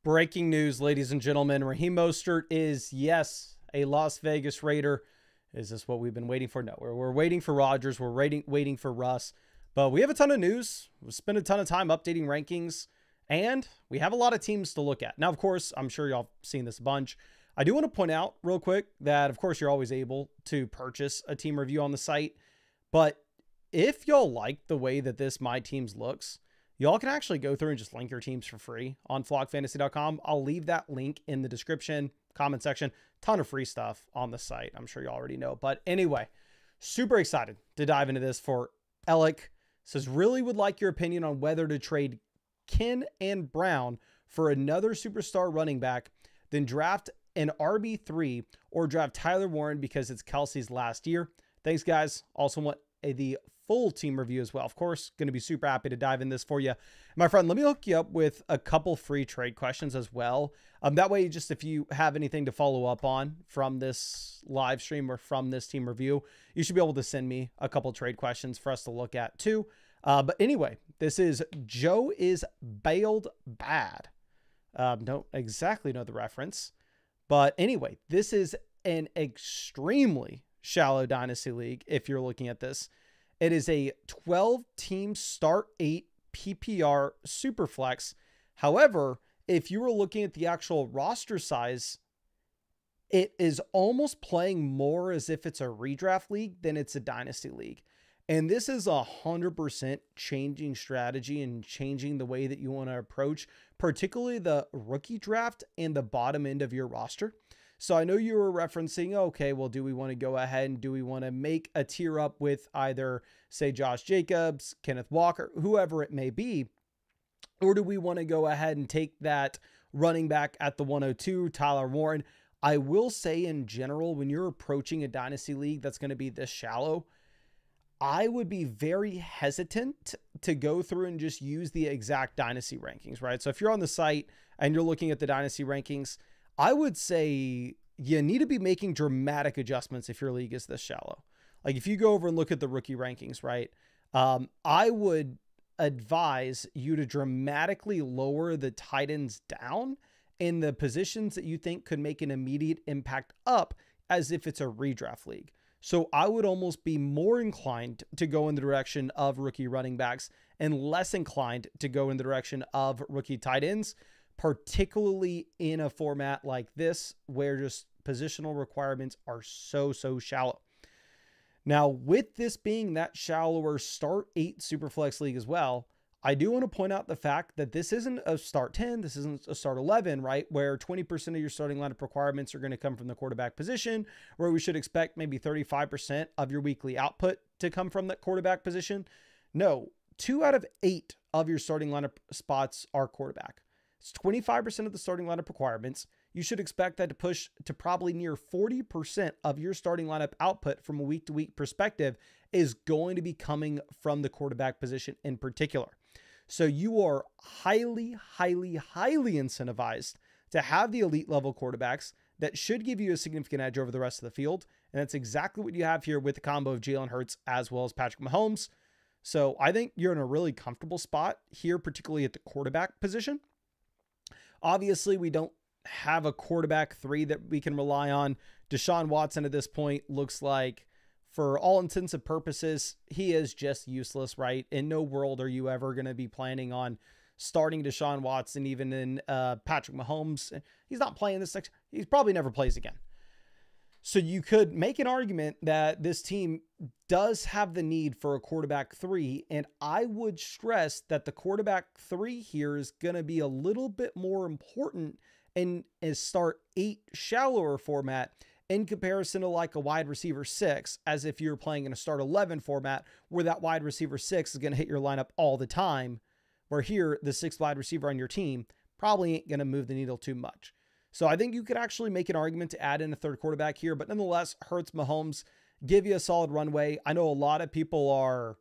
Breaking news, ladies and gentlemen. Raheem Mostert is, yes, a Las Vegas Raider. Is this what we've been waiting for? No, we're waiting for Rodgers. We're waiting for Russ. But we have a ton of news. We've spent a ton of time updating rankings. And we have a lot of teams to look at. Now, of course, I'm sure y'all have seen this a bunch. I do want to point out real quick that, of course, you're always able to purchase a team review on the site. But if y'all like the way that this My Teams looks, y'all can actually go through and just link your teams for free on flockfantasy.com. I'll leave that link in the description, comment section. Ton of free stuff on the site. I'm sure you already know. But anyway, super excited to dive into this for Alec. Says, really would like your opinion on whether to trade Ken and Brown for another superstar running back, then draft an RB3 or draft Tyler Warren because it's Kelsey's last year. Thanks, guys. Also want the full team review as well. Of course, going to be super happy to dive in this for you. My friend, let me hook you up with a couple free trade questions as well. That way, just if you have anything to follow up on from this live stream or from this team review, you should be able to send me a couple trade questions for us to look at too. But anyway, this is Joe is bailed bad. Don't exactly know the reference. But anyway, this is an extremely shallow dynasty league. If you're looking at this, it is a 12-team start 8 PPR superflex. However, if you were looking at the actual roster size, it is almost playing more as if it's a redraft league than it's a dynasty league. And this is 100% changing strategy and changing the way that you want to approach, particularly the rookie draft and the bottom end of your roster. So I know you were referencing, okay, well, do we want to go ahead and do we want to make a tier up with either, say, Josh Jacobs, Kenneth Walker, whoever it may be, or do we want to go ahead and take that running back at the 102, Tyler Warren? I will say in general, when you're approaching a dynasty league that's going to be this shallow, I would be very hesitant to go through and just use the exact dynasty rankings, right? So if you're on the site and you're looking at the dynasty rankings, I would say you need to be making dramatic adjustments if your league is this shallow. Like if you go over and look at the rookie rankings, right? I would advise you to dramatically lower the tight ends down in the positions that you think could make an immediate impact up as if it's a redraft league. So I would almost be more inclined to go in the direction of rookie running backs and less inclined to go in the direction of rookie tight ends, particularly in a format like this where just positional requirements are so shallow. Now, with this being that shallower start 8 superflex league as well, I do want to point out the fact that this isn't a start 10, this isn't a start 11, right? Where 20% of your starting lineup requirements are going to come from the quarterback position, where we should expect maybe 35% of your weekly output to come from that quarterback position. No, 2 out of 8 of your starting lineup spots are quarterback. It's 25% of the starting lineup requirements. You should expect that to push to probably near 40% of your starting lineup output from a week-to-week perspective is going to be coming from the quarterback position in particular. So you are highly incentivized to have the elite level quarterbacks that should give you a significant edge over the rest of the field. And that's exactly what you have here with the combo of Jalen Hurts as well as Patrick Mahomes. So I think you're in a really comfortable spot here, particularly at the quarterback position. Obviously, we don't have a quarterback 3 that we can rely on. Deshaun Watson at this point looks like, for all intents and purposes, he is just useless, right? In no world are you ever going to be planning on starting Deshaun Watson, even in Patrick Mahomes. He's not playing this next. He probably never plays again. So you could make an argument that this team does have the need for a quarterback 3. And I would stress that the quarterback 3 here is going to be a little bit more important in a start 8 shallower format in comparison to like a wide receiver 6, as if you're playing in a start 11 format where that wide receiver 6 is going to hit your lineup all the time, where here the 6th wide receiver on your team probably ain't going to move the needle too much. So I think you could actually make an argument to add in a third quarterback here, but nonetheless, Hurts, Mahomes give you a solid runway. I know a lot of people are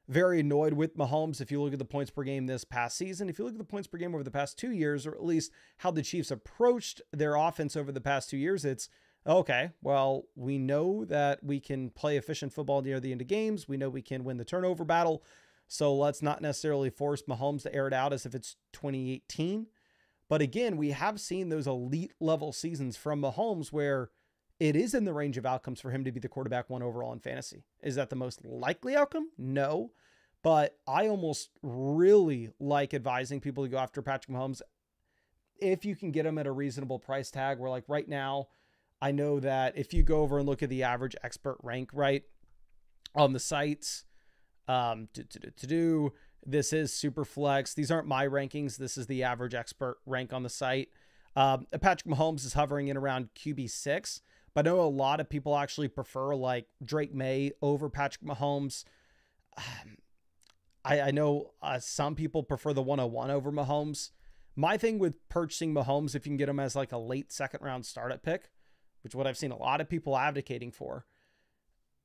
very annoyed with Mahomes if you look at the points per game this past season. If you look at the points per game over the past 2 years, or at least how the Chiefs approached their offense over the past 2 years, it's okay, well, we know that we can play efficient football near the end of games. We know we can win the turnover battle. So let's not necessarily force Mahomes to air it out as if it's 2018. But again, we have seen those elite level seasons from Mahomes where it is in the range of outcomes for him to be the quarterback 1 overall in fantasy. Is that the most likely outcome? No. But I almost really like advising people to go after Patrick Mahomes if you can get him at a reasonable price tag. Where like right now, I know that if you go over and look at the average expert rank, right, on the sites, this is super flex. These aren't my rankings. This is the average expert rank on the site. Patrick Mahomes is hovering in around QB6, but I know a lot of people actually prefer like Drake May over Patrick Mahomes. I know some people prefer the 101 over Mahomes. My thing with purchasing Mahomes, if you can get him as like a late second round startup pick, which is what I've seen a lot of people advocating for,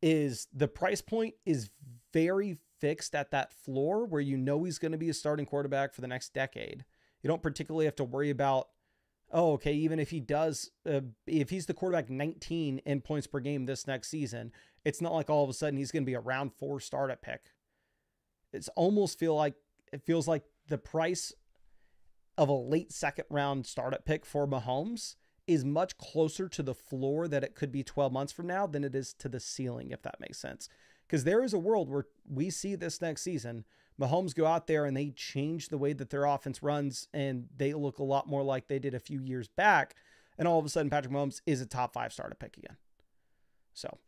is the price point is very fixed at that floor where you know he's going to be a starting quarterback for the next decade. You don't particularly have to worry about, oh, okay, even if he does, if he's the quarterback 19 in points per game this next season, it's not like all of a sudden he's going to be a round 4 startup pick. It feels like the price of a late second round startup pick for Mahomes is much closer to the floor that it could be 12 months from now than it is to the ceiling, if that makes sense. Because there is a world where we see this next season, Mahomes go out there and they change the way that their offense runs and they look a lot more like they did a few years back. And all of a sudden, Patrick Mahomes is a top 5 startup pick again. So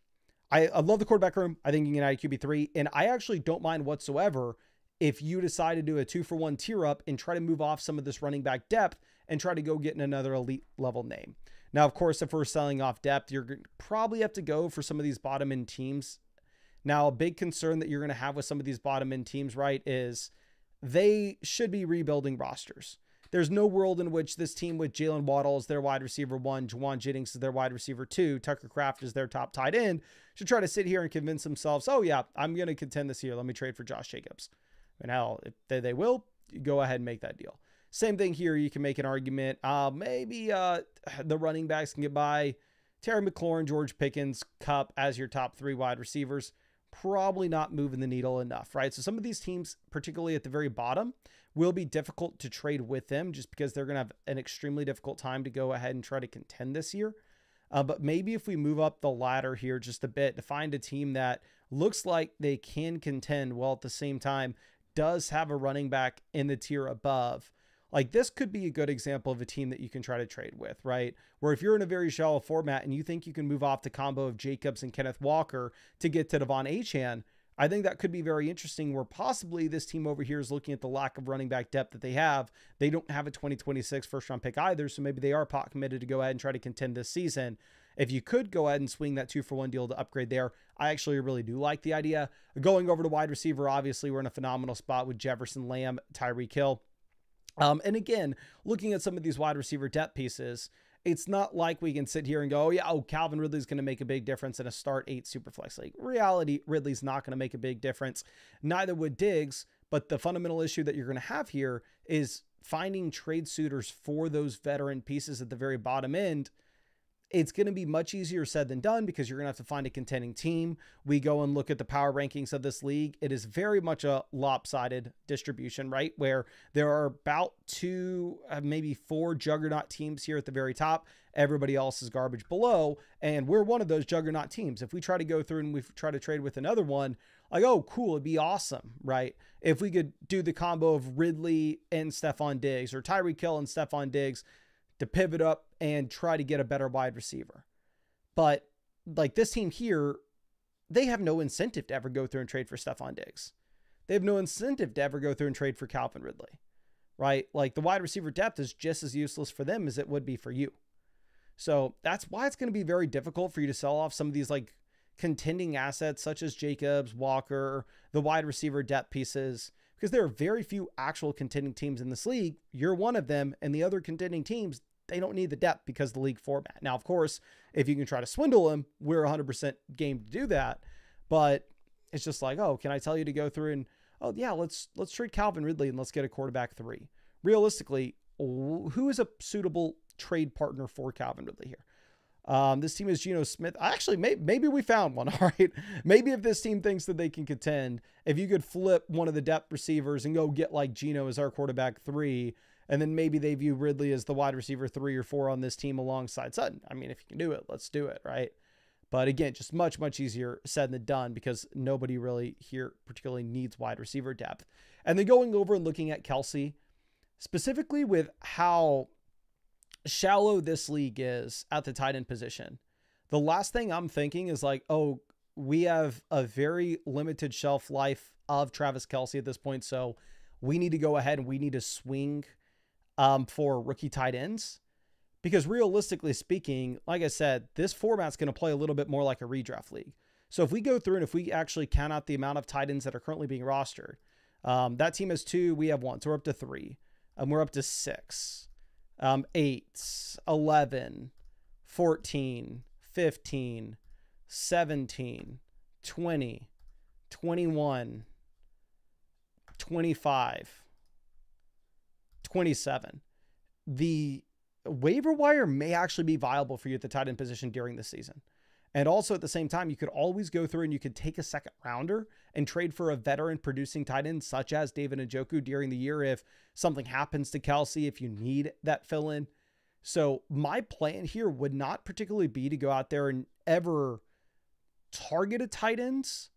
I love the quarterback room. I think you can add QB3. And I actually don't mind whatsoever if you decide to do a 2-for-1 tier up and try to move off some of this running back depth and try to go get another elite level name. Now, of course, if we're selling off depth, you're going to probably have to go for some of these bottom end teams. Now, a big concern that you're going to have with some of these bottom end teams, right, is they should be rebuilding rosters. There's no world in which this team with Jalen Waddle as their wide receiver 1, Juwan Jennings is their wide receiver 2, Tucker Kraft is their top tight end, should try to sit here and convince themselves, oh yeah, I'm going to contend this year. Let me trade for Josh Jacobs. And hell, if they will, go ahead and make that deal. Same thing here. You can make an argument. Maybe the running backs can get by Terry McLaurin, George Pickens, Kupp as your top 3 wide receivers. Probably not moving the needle enough, right? So some of these teams, particularly at the very bottom, will be difficult to trade with them just because they're going to have an extremely difficult time to go ahead and try to contend this year. But maybe if we move up the ladder here just a bit to find a team that looks like they can contend while at the same time does have a running back in the tier above, like this could be a good example of a team that you can try to trade with, right? Where if you're in a very shallow format and you think you can move off the combo of Jacobs and Kenneth Walker to get to Devon Achane, I think that could be very interesting where possibly this team over here is looking at the lack of running back depth that they have. They don't have a 2026 first round pick either. So maybe they are pot committed to go ahead and try to contend this season. If you could go ahead and swing that 2-for-1 deal to upgrade there, I actually really do like the idea. Going over to wide receiver, obviously we're in a phenomenal spot with Jefferson, Lamb, Tyreek Hill. And again, looking at some of these wide receiver depth pieces, it's not like we can sit here and go, Calvin Ridley's going to make a big difference in a start 8 Superflex league. Reality, Ridley's not going to make a big difference. Neither would Diggs. But the fundamental issue that you're going to have here is finding trade suitors for those veteran pieces at the very bottom end. It's going to be much easier said than done because you're going to have to find a contending team. We go and look at the power rankings of this league. It is very much a lopsided distribution, right? Where there are about 2, maybe 4 juggernaut teams here at the very top. Everybody else is garbage below. And we're one of those juggernaut teams. If we try to go through and we try to trade with another one, like, oh, cool, it'd be awesome, right? If we could do the combo of Ridley and Stephon Diggs or Tyreek Hill and Stephon Diggs to pivot up and try to get a better wide receiver. But like this team here, they have no incentive to ever go through and trade for Stephon Diggs. They have no incentive to ever go through and trade for Calvin Ridley, right? Like the wide receiver depth is just as useless for them as it would be for you. So that's why it's going to be very difficult for you to sell off some of these like contending assets such as Jacobs, Walker, the wide receiver depth pieces, because there are very few actual contending teams in this league. You're one of them, and the other contending teams, they don't need the depth because of the league format. Now, of course, if you can try to swindle them, we're 100% game to do that. But it's just like, oh, can I tell you to go through and, oh yeah, let's trade Calvin Ridley and let's get a quarterback 3. Realistically, who is a suitable trade partner for Calvin Ridley here? This team is Geno Smith. Actually, maybe we found one. All right. Maybe if this team thinks that they can contend, if you could flip one of the depth receivers and go get like Geno as our quarterback 3, And then maybe they view Ridley as the wide receiver 3 or 4 on this team alongside Sutton. I mean, if you can do it, let's do it, right? But again, just much, much easier said than done because nobody really here particularly needs wide receiver depth. And then going over and looking at Kelce, specifically with how shallow this league is at the tight end position, the last thing I'm thinking is like, oh, we have a very limited shelf life of Travis Kelce at this point, so we need to go ahead and we need to swing for rookie tight ends. Because realistically speaking, like I said, this format's going to play a little bit more like a redraft league. So if we go through and if we actually count out the amount of tight ends that are currently being rostered, that team has 2, we have 1. So we're up to 3. We're up to 6, 8, 11, 14, 15, 17, 20, 21, 25, 27. The waiver wire may actually be viable for you at the tight end position during the season. And also at the same time, you could always go through and you could take a second rounder and trade for a veteran producing tight end such as David Njoku during the year if something happens to Kelce, if you need that fill in. So my plan here would not particularly be to go out there and ever target a tight ends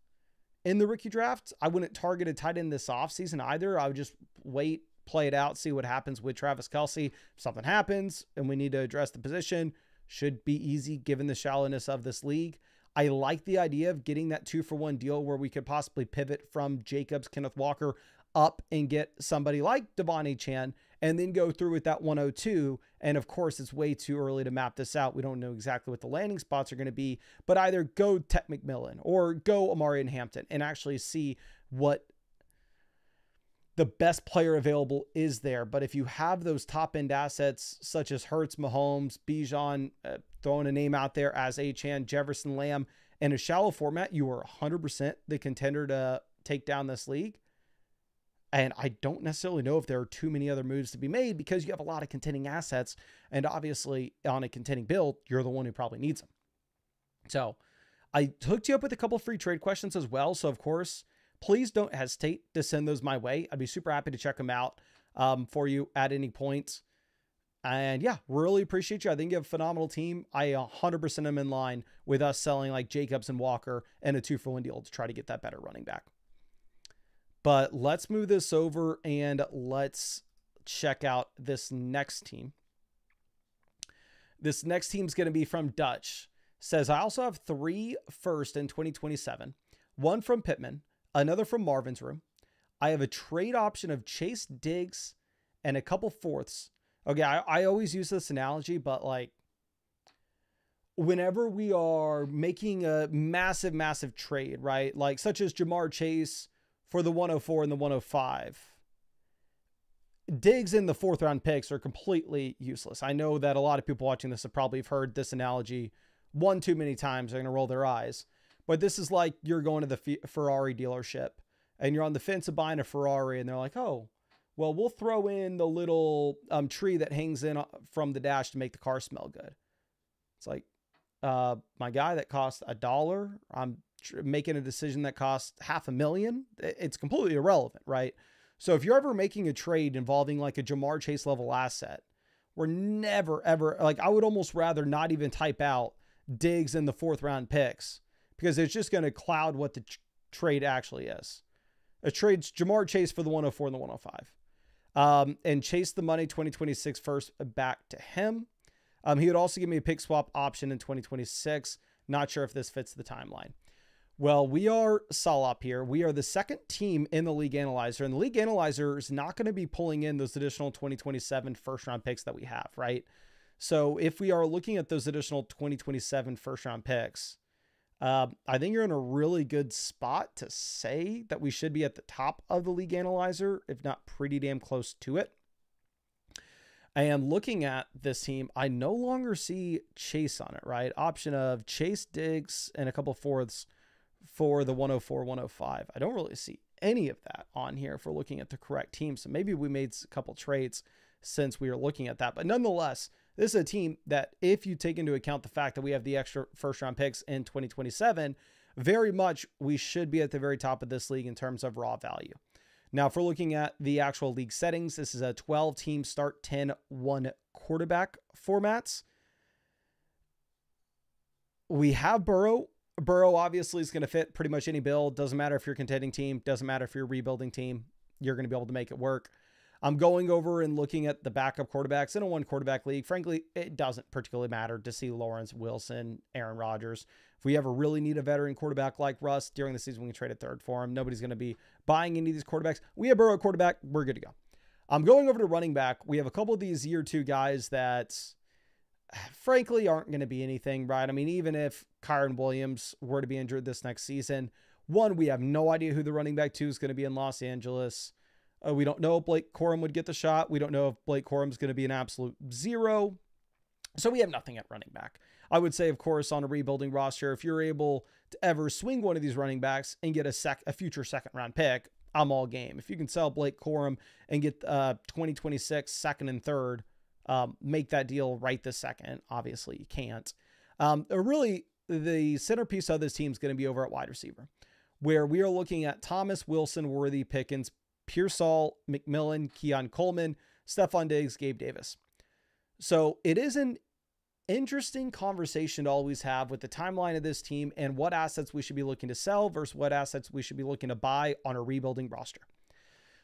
in the rookie draft. I wouldn't target a tight end this offseason either. I would just wait, play it out, see what happens with Travis Kelce. If something happens and we need to address the position, should be easy given the shallowness of this league. I like the idea of getting that 2-for-1 deal where we could possibly pivot from Jacobs, Kenneth Walker up and get somebody like Devon Chan and then go through with that 102. And of course, it's way too early to map this out. We don't know exactly what the landing spots are going to be, but either go Ted McMillan or go Amari and Hampton and actually see what the best player available is there. But if you have those top end assets such as Hurts, Mahomes, Bijan, throwing a name out there as Achane, Jefferson, Lamb, in a shallow format, you are 100% the contender to take down this league. And I don't necessarily know if there are too many other moves to be made because you have a lot of contending assets. And obviously on a contending build, you're the one who probably needs them. So I hooked you up with a couple free trade questions as well. So of course, please don't hesitate to send those my way. I'd be super happy to check them out for you at any point. And yeah, really appreciate you. I think you have a phenomenal team. I 100% am in line with us selling like Jacobs and Walker and a 2-for-1 deal to try to get that better running back. But let's move this over and let's check out this next team. This next team is going to be from Dutch. Says, I also have 3 first in 2027, 1 from Pittman, another from Marvin's Room. I have a trade option of Chase Diggs and a couple fourths. Okay, I always use this analogy, but like whenever we are making a massive, massive trade, right? Like such as Jamar Chase for the 104 and the 105. Diggs in the 4th round picks are completely useless. I know that a lot of people watching this have probably heard this analogy one too many times. They're going to roll their eyes. But this is like you're going to the Ferrari dealership and you're on the fence of buying a Ferrari and they're like, oh, well, we'll throw in the little tree that hangs in from the dash to make the car smell good. It's like, my guy, that costs $1. I'm making a decision that costs $500,000. It's completely irrelevant, right? So if you're ever making a trade involving like a Jamar Chase level asset, we're never, ever, like I would almost rather not even type out Diggs in the 4th round picks because it's just going to cloud what the trade actually is. A trade's Jamar Chase for the 104 and the 105. And chase the money 2026 first back to him. He would also give me a pick swap option in 2026. Not sure if this fits the timeline. Well, we are Salop here. We are the 2nd team in the League Analyzer, and the League Analyzer is not going to be pulling in those additional 2027 first round picks that we have, right? So if we are looking at those additional 2027 first round picks, I think you're in a really good spot to say that we should be at the top of the League Analyzer, if not pretty damn close to it. And looking at this team, I no longer see Chase on it, right? Option of Chase, Diggs, and a couple fourths for the 104, 105. I don't really see any of that on here if we're looking at the correct team. So maybe we made a couple trades since we were looking at that. But nonetheless, this is a team that if you take into account the fact that we have the extra first round picks in 2027, very much we should be at the very top of this league in terms of raw value. Now, if we're looking at the actual league settings, this is a 12-team start 10-1 quarterback formats. We have Burrow. Burrow obviously is going to fit pretty much any build. Doesn't matter if you're a contending team. Doesn't matter if you're a rebuilding team. You're going to be able to make it work. I'm going over and looking at the backup quarterbacks in a 1-quarterback league. Frankly, it doesn't particularly matter to see Lawrence, Wilson, Aaron Rodgers. If we ever really need a veteran quarterback like Russ during the season, we can trade a third for him. Nobody's going to be buying any of these quarterbacks. We have Burrow quarterback. We're good to go. I'm going over to running back. We have a couple of these year 2 guys that frankly aren't going to be anything, right? I mean, even if Kyron Williams were to be injured this next season, one, we have no idea who the running back 2 is going to be in Los Angeles. We don't know if Blake Corum would get the shot. We don't know if Blake Corum is going to be an absolute zero. So we have nothing at running back. I would say, of course, on a rebuilding roster, if you're able to ever swing one of these running backs and get a future second-round pick, I'm all game. If you can sell Blake Corum and get 2026 second and third, make that deal right this second. Obviously, you can't. Really, the centerpiece of this team is going to be over at wide receiver, where we are looking at Thomas, Wilson, Worthy, Pickens, Pearsall, McMillan, Keon Coleman, Stephon Diggs, Gabe Davis. So it is an interesting conversation to always have with the timeline of this team and what assets we should be looking to sell versus what assets we should be looking to buy on a rebuilding roster.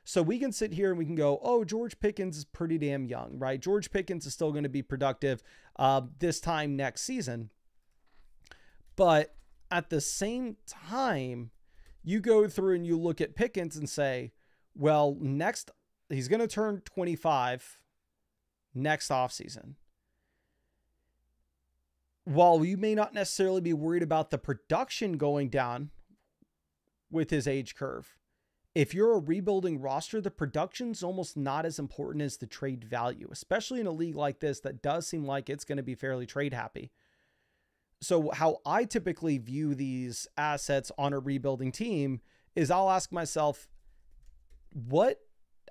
So we can sit here and we can go, oh, George Pickens is pretty damn young, right? George Pickens is still going to be productive this time next season. But at the same time, you go through and you look at Pickens and say, well, next, he's going to turn 25 next offseason. While you may not necessarily be worried about the production going down with his age curve, if you're a rebuilding roster, the production's almost not as important as the trade value, especially in a league like this that does seem like it's going to be fairly trade happy. So how I typically view these assets on a rebuilding team is I'll ask myself, what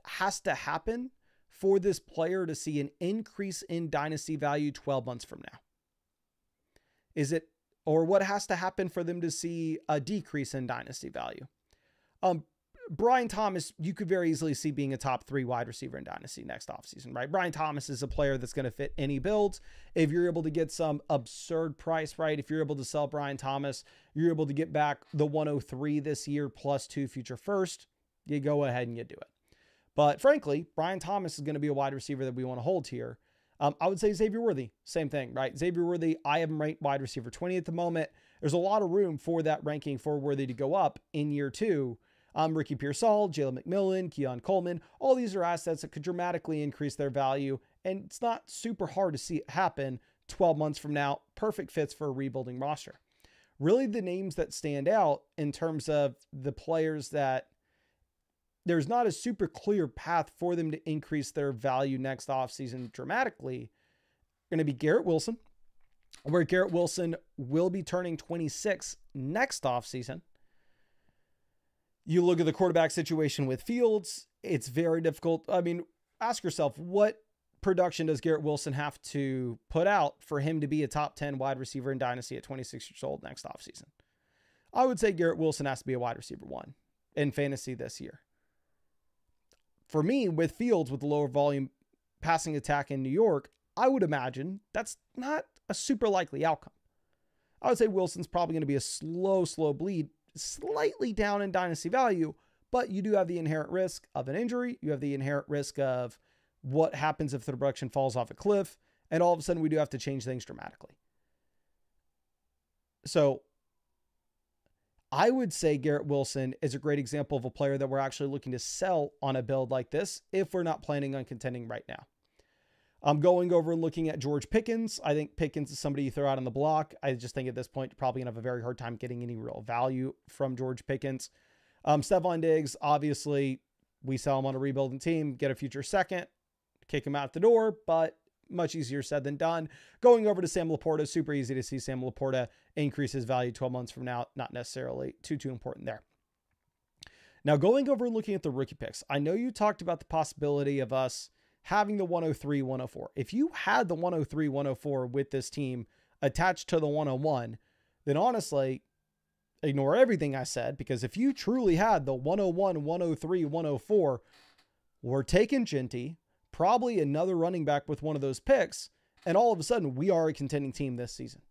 has to happen for this player to see an increase in dynasty value 12 months from now? Or what has to happen for them to see a decrease in dynasty value? Brian Thomas, you could very easily see being a top 3 wide receiver in Dynasty next offseason, right? Brian Thomas is a player that's going to fit any builds. If you're able to get some absurd price, right? If you're able to sell Brian Thomas, you're able to get back the 103 this year plus 2 future first, you go ahead and you do it. But frankly, Brian Thomas is going to be a wide receiver that we want to hold here. I would say Xavier Worthy, same thing, right? Xavier Worthy, I have him ranked wide receiver 20 at the moment. There's a lot of room for that ranking for Worthy to go up in year 2. Ricky Pearsall, Jalen McMillan, Keon Coleman, all these are assets that could dramatically increase their value. And it's not super hard to see it happen 12 months from now. Perfect fits for a rebuilding roster. Really the names that stand out in terms of the players that there's not a super clear path for them to increase their value next offseason dramatically, going to be Garrett Wilson, where Garrett Wilson will be turning 26 next offseason. You look at the quarterback situation with Fields, it's very difficult. I mean, ask yourself, what production does Garrett Wilson have to put out for him to be a top 10 wide receiver in Dynasty at 26 years old next offseason? I would say Garrett Wilson has to be a wide receiver 1 in fantasy this year. For me, with Fields, with the lower volume passing attack in New York, I would imagine that's not a super likely outcome. I would say Wilson's probably going to be a slow bleed, slightly down in dynasty value, but you do have the inherent risk of an injury. You have the inherent risk of what happens if the production falls off a cliff, and all of a sudden we do have to change things dramatically. So I would say Garrett Wilson is a great example of a player that we're actually looking to sell on a build like this if we're not planning on contending right now. I'm going over and looking at George Pickens. I think Pickens is somebody you throw out on the block. I just think at this point, you're probably going to have a very hard time getting any real value from George Pickens. Stephon Diggs, obviously, we sell him on a rebuilding team, get a future second, kick him out the door, but much easier said than done. Going over to Sam Laporta, super easy to see Sam Laporta increase his value 12 months from now. Not necessarily too important there. Now, going over and looking at the rookie picks, I know you talked about the possibility of us having the 103, 104. If you had the 103, 104 with this team attached to the 101, then honestly, ignore everything I said, because if you truly had the 101, 103, 104, we're taking Ginty, probably another running back with one of those picks, and all of a sudden we are a contending team this season.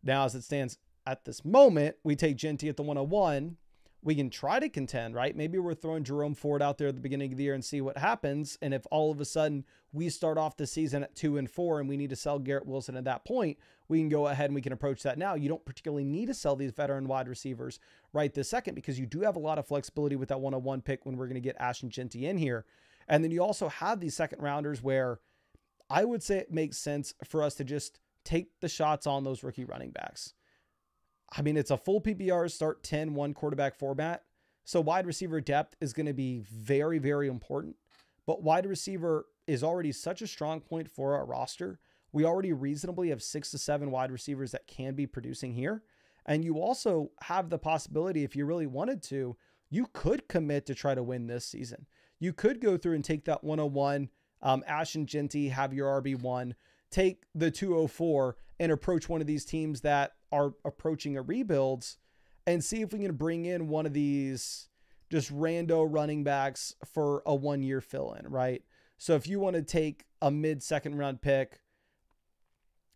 Now, as it stands at this moment, we take Ginty at the 101. We can try to contend, right? Maybe we're throwing Jerome Ford out there at the beginning of the year and see what happens. And if all of a sudden we start off the season at 2-4 and we need to sell Garrett Wilson at that point, we can go ahead and we can approach that now. You don't particularly need to sell these veteran wide receivers right this second, because you do have a lot of flexibility with that 101 pick when we're going to get Ashton Ginty in here. And then you also have these second rounders where I would say it makes sense for us to just take the shots on those rookie running backs. I mean, it's a full PPR start 10, one quarterback format. So wide receiver depth is going to be very, very important. But wide receiver is already such a strong point for our roster. We already reasonably have 6 to 7 wide receivers that can be producing here. And you also have the possibility, if you really wanted to, you could commit to try to win this season. You could go through and take that 101, Ashton Ginty, have your RB1, take the 204 and approach one of these teams that are approaching a rebuilds and see if we can bring in one of these just rando running backs for a 1-year fill-in, right? So if you want to take a mid-second round pick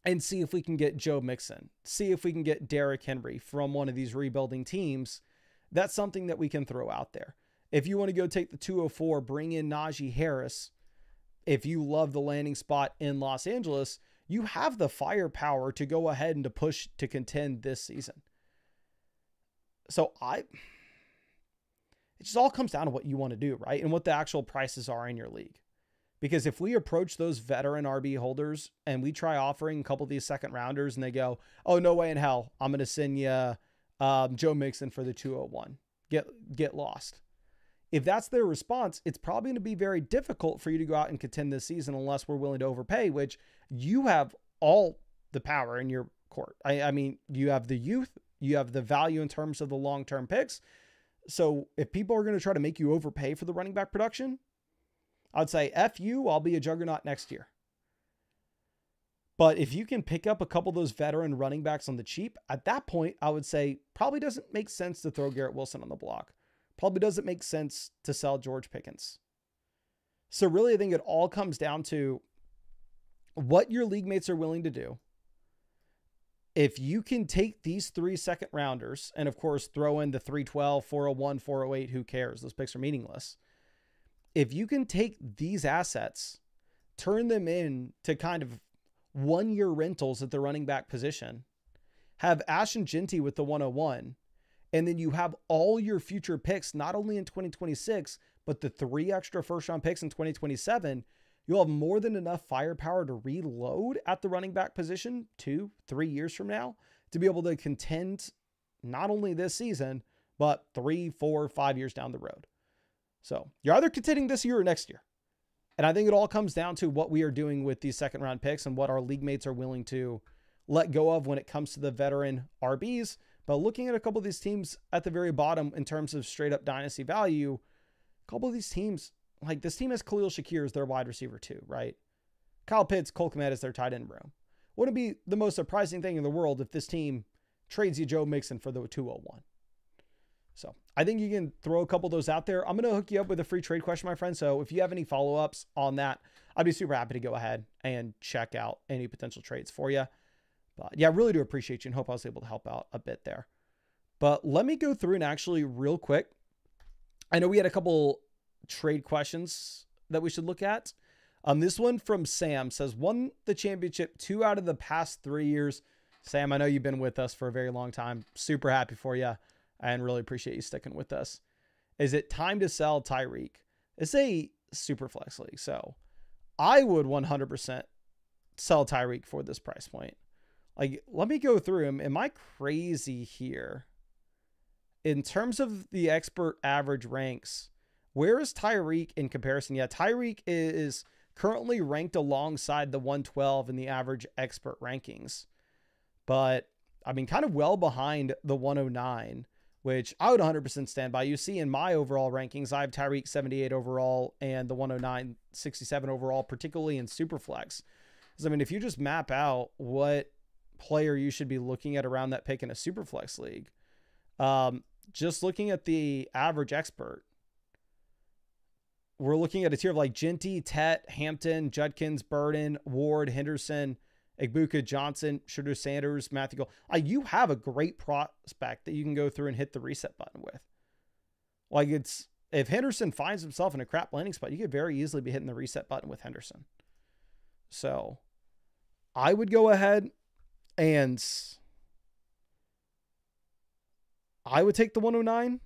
and see if we can get Joe Mixon, see if we can get Derrick Henry from one of these rebuilding teams, that's something that we can throw out there. If you want to go take the 204, bring in Najee Harris, if you love the landing spot in Los Angeles, you have the firepower to go ahead and to push to contend this season. So it just all comes down to what you want to do, right? And what the actual prices are in your league. Because if we approach those veteran RB holders and we try offering a couple of these second rounders and they go, oh, no way in hell, I'm going to send you Joe Mixon for the 201. Get lost. If that's their response, it's probably going to be very difficult for you to go out and contend this season unless we're willing to overpay, which you have all the power in your court. I mean, you have the youth, you have the value in terms of the long-term picks. So if people are going to try to make you overpay for the running back production, I'd say, F you, I'll be a juggernaut next year. But if you can pick up a couple of those veteran running backs on the cheap, at that point, I would say probably doesn't make sense to throw Garrett Wilson on the block. Probably doesn't make sense to sell George Pickens. So really, I think it all comes down to what your league mates are willing to do. If you can take these 3 second rounders and, of course, throw in the 312, 401, 408, who cares? Those picks are meaningless. If you can take these assets, turn them in to kind of 1-year rentals at the running back position, have Ashton Ginty with the 101, and then you have all your future picks, not only in 2026, but the 3 extra first-round picks in 2027, you'll have more than enough firepower to reload at the running back position 2-3 years from now to be able to contend not only this season, but 3, 4, 5 years down the road. So you're either contending this year or next year. And I think it all comes down to what we are doing with these second-round picks and what our league mates are willing to let go of when it comes to the veteran RBs. But looking at a couple of these teams at the very bottom in terms of straight up dynasty value, a couple of these teams, like this team has Khalil Shakir as their wide receiver too, right? Kyle Pitts, Cole Kmet as their tight end room. Wouldn't it be the most surprising thing in the world if this team trades you Joe Mixon for the 201? So I think you can throw a couple of those out there. I'm going to hook you up with a free trade question, my friend. So if you have any follow-ups on that, I'd be super happy to go ahead and check out any potential trades for you. But yeah, I really do appreciate you and hope I was able to help out a bit there. But let me go through and actually real quick. I know we had a couple trade questions that we should look at. This one from Sam says, won the championship 2 out of the past 3 years. Sam, I know you've been with us for a very long time. Super happy for you and really appreciate you sticking with us. Is it time to sell Tyreek? It's a super flex league, so I would 100% sell Tyreek for this price point. Like, let me go through him. Am I crazy here? In terms of the expert average ranks, where is Tyreek in comparison? Yeah, Tyreek is currently ranked alongside the 112 in the average expert rankings. But, I mean, kind of well behind the 109, which I would 100% stand by. You see in my overall rankings, I have Tyreek 78 overall and the 109 67 overall, particularly in Superflex. Because, I mean, if you just map out what player you should be looking at around that pick in a Superflex league. Just looking at the average expert, we're looking at a tier of like Ginty, Tet, Hampton, Judkins, Burden, Ward, Henderson, Egbuka, Johnson, Shooter Sanders, Matthew Gold. You have a great prospect that you can go through and hit the reset button with. Like, it's, if Henderson finds himself in a crap landing spot, you could very easily be hitting the reset button with Henderson. So I would go ahead and I would take the 109.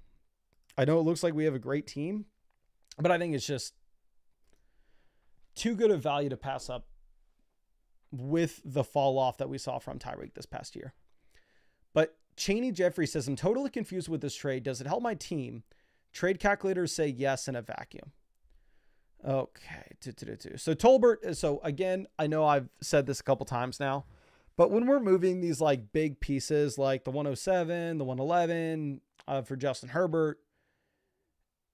I know it looks like we have a great team, but I think it's just too good of value to pass up with the fall off that we saw from Tyreek this past year. But Cheney Jeffrey says, I'm totally confused with this trade. Does it help my team? Trade calculators say yes in a vacuum. Okay. So Tolbert. So again, I know I've said this a couple times now, but when we're moving these like big pieces, like the 107, the 111 for Justin Herbert,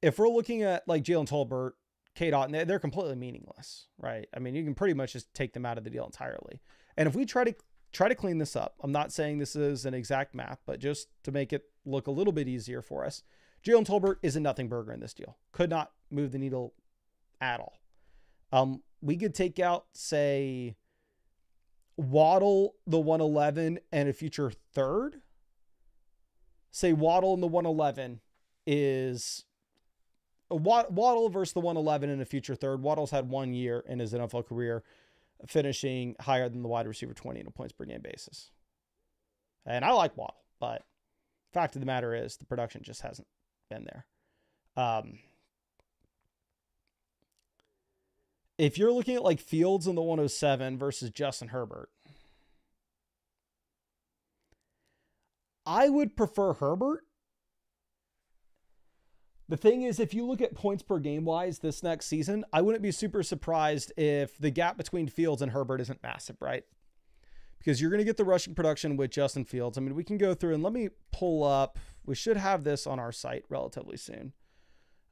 if we're looking at like Jalen Tolbert, K-Dot, they're completely meaningless, right? I mean, you can pretty much just take them out of the deal entirely. And if we try to clean this up, I'm not saying this is an exact math, but just to make it look a little bit easier for us, Jalen Tolbert is a nothing burger in this deal. Could not move the needle at all. We could take out, say, Waddle, the 111, and a future third. Say Waddle in the 111 is Waddle versus the 111 in a future third. Waddle's had 1 year in his NFL career, finishing higher than the wide receiver 20 on a points per game basis. And I like Waddle, but fact of the matter is the production just hasn't been there. If you're looking at like Fields in the 107 versus Justin Herbert, I would prefer Herbert. The thing is, if you look at points per game wise this next season, I wouldn't be super surprised if the gap between Fields and Herbert isn't massive, right? Because you're going to get the rushing production with Justin Fields. I mean, we can go through and let me pull up. We should have this on our site relatively soon.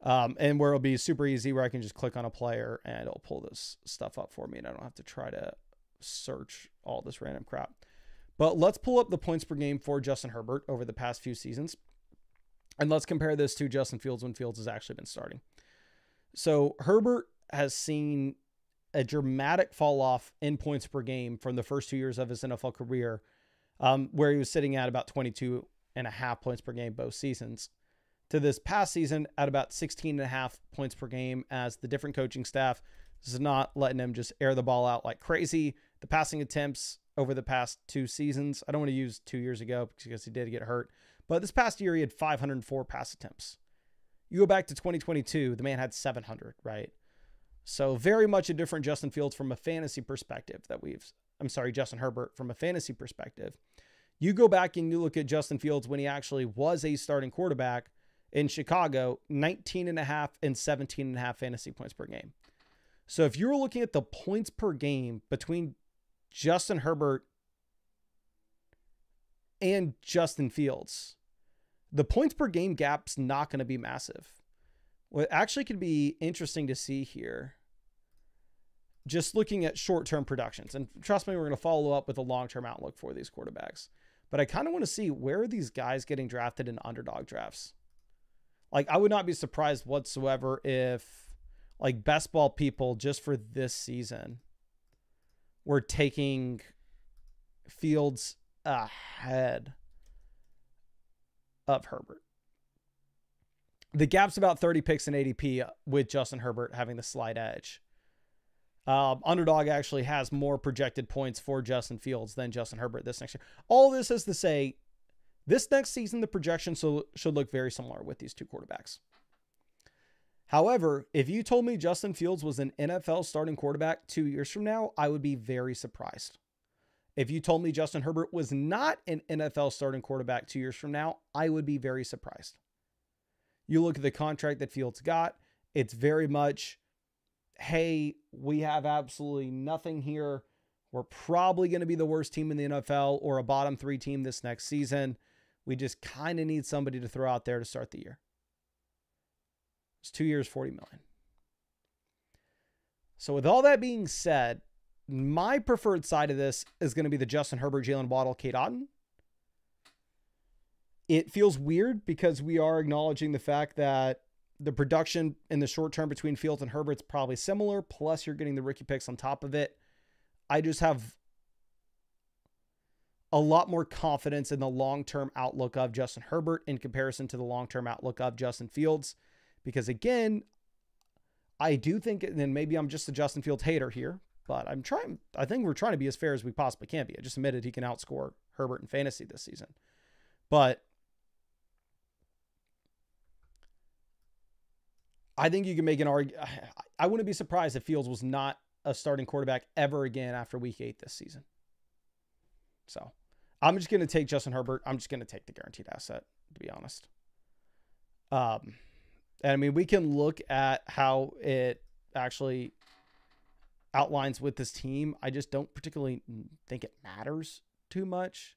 And where it'll be super easy, where I can just click on a player and it'll pull this stuff up for me. And I don't have to try to search all this random crap. But let's pull up the points per game for Justin Herbert over the past few seasons. And let's compare this to Justin Fields when Fields has actually been starting. So Herbert has seen a dramatic fall off in points per game from the first 2 years of his NFL career, where he was sitting at about 22.5 points per game both seasons, to this past season at about 16.5 points per game, as the different coaching staff is not letting him just air the ball out like crazy. The passing attempts over the past 2 seasons, I don't want to use 2 years ago because he did get hurt, but this past year he had 504 pass attempts. You go back to 2022, the man had 700, right? So very much a different Justin Fields from a fantasy perspective Justin Herbert from a fantasy perspective. You go back and you look at Justin Fields when he actually was a starting quarterback in Chicago, 19.5 and 17.5 fantasy points per game. So if you were looking at the points per game between Justin Herbert and Justin Fields, the points per game gap's not going to be massive. What actually could be interesting to see here, just looking at short-term productions, and trust me, we're going to follow up with a long-term outlook for these quarterbacks, but I kind of want to see where are these guys getting drafted in underdog drafts. Like, I would not be surprised whatsoever if, like, best ball people just for this season were taking Fields ahead of Herbert. The gap's about 30 picks in ADP with Justin Herbert having the slight edge. Underdog actually has more projected points for Justin Fields than Justin Herbert this next year. All this is to say, this next season, the projections should look very similar with these two quarterbacks. However, if you told me Justin Fields was an NFL starting quarterback 2 years from now, I would be very surprised. If you told me Justin Herbert was not an NFL starting quarterback 2 years from now, I would be very surprised. You look at the contract that Fields got, it's very much, hey, we have absolutely nothing here. We're probably going to be the worst team in the NFL or a bottom 3 team this next season. We just kind of need somebody to throw out there to start the year. It's 2 years, $40 million. So with all that being said, my preferred side of this is going to be the Justin Herbert, Jalen Waddle, Kate Otten. It feels weird because we are acknowledging the fact that the production in the short term between Fields and Herbert's probably similar. Plus, you're getting the rookie picks on top of it. I just have a lot more confidence in the long-term outlook of Justin Herbert in comparison to the long-term outlook of Justin Fields. Because again, I do think, and maybe I'm just a Justin Fields hater here, but I think we're trying to be as fair as we possibly can be. I just admitted he can outscore Herbert in fantasy this season. But I think you can make an argument. I wouldn't be surprised if Fields was not a starting quarterback ever again after week 8 this season. So I'm just going to take Justin Herbert. I'm just going to take the guaranteed asset, to be honest. And I mean, we can look at how it actually outlines with this team. I just don't particularly think it matters too much,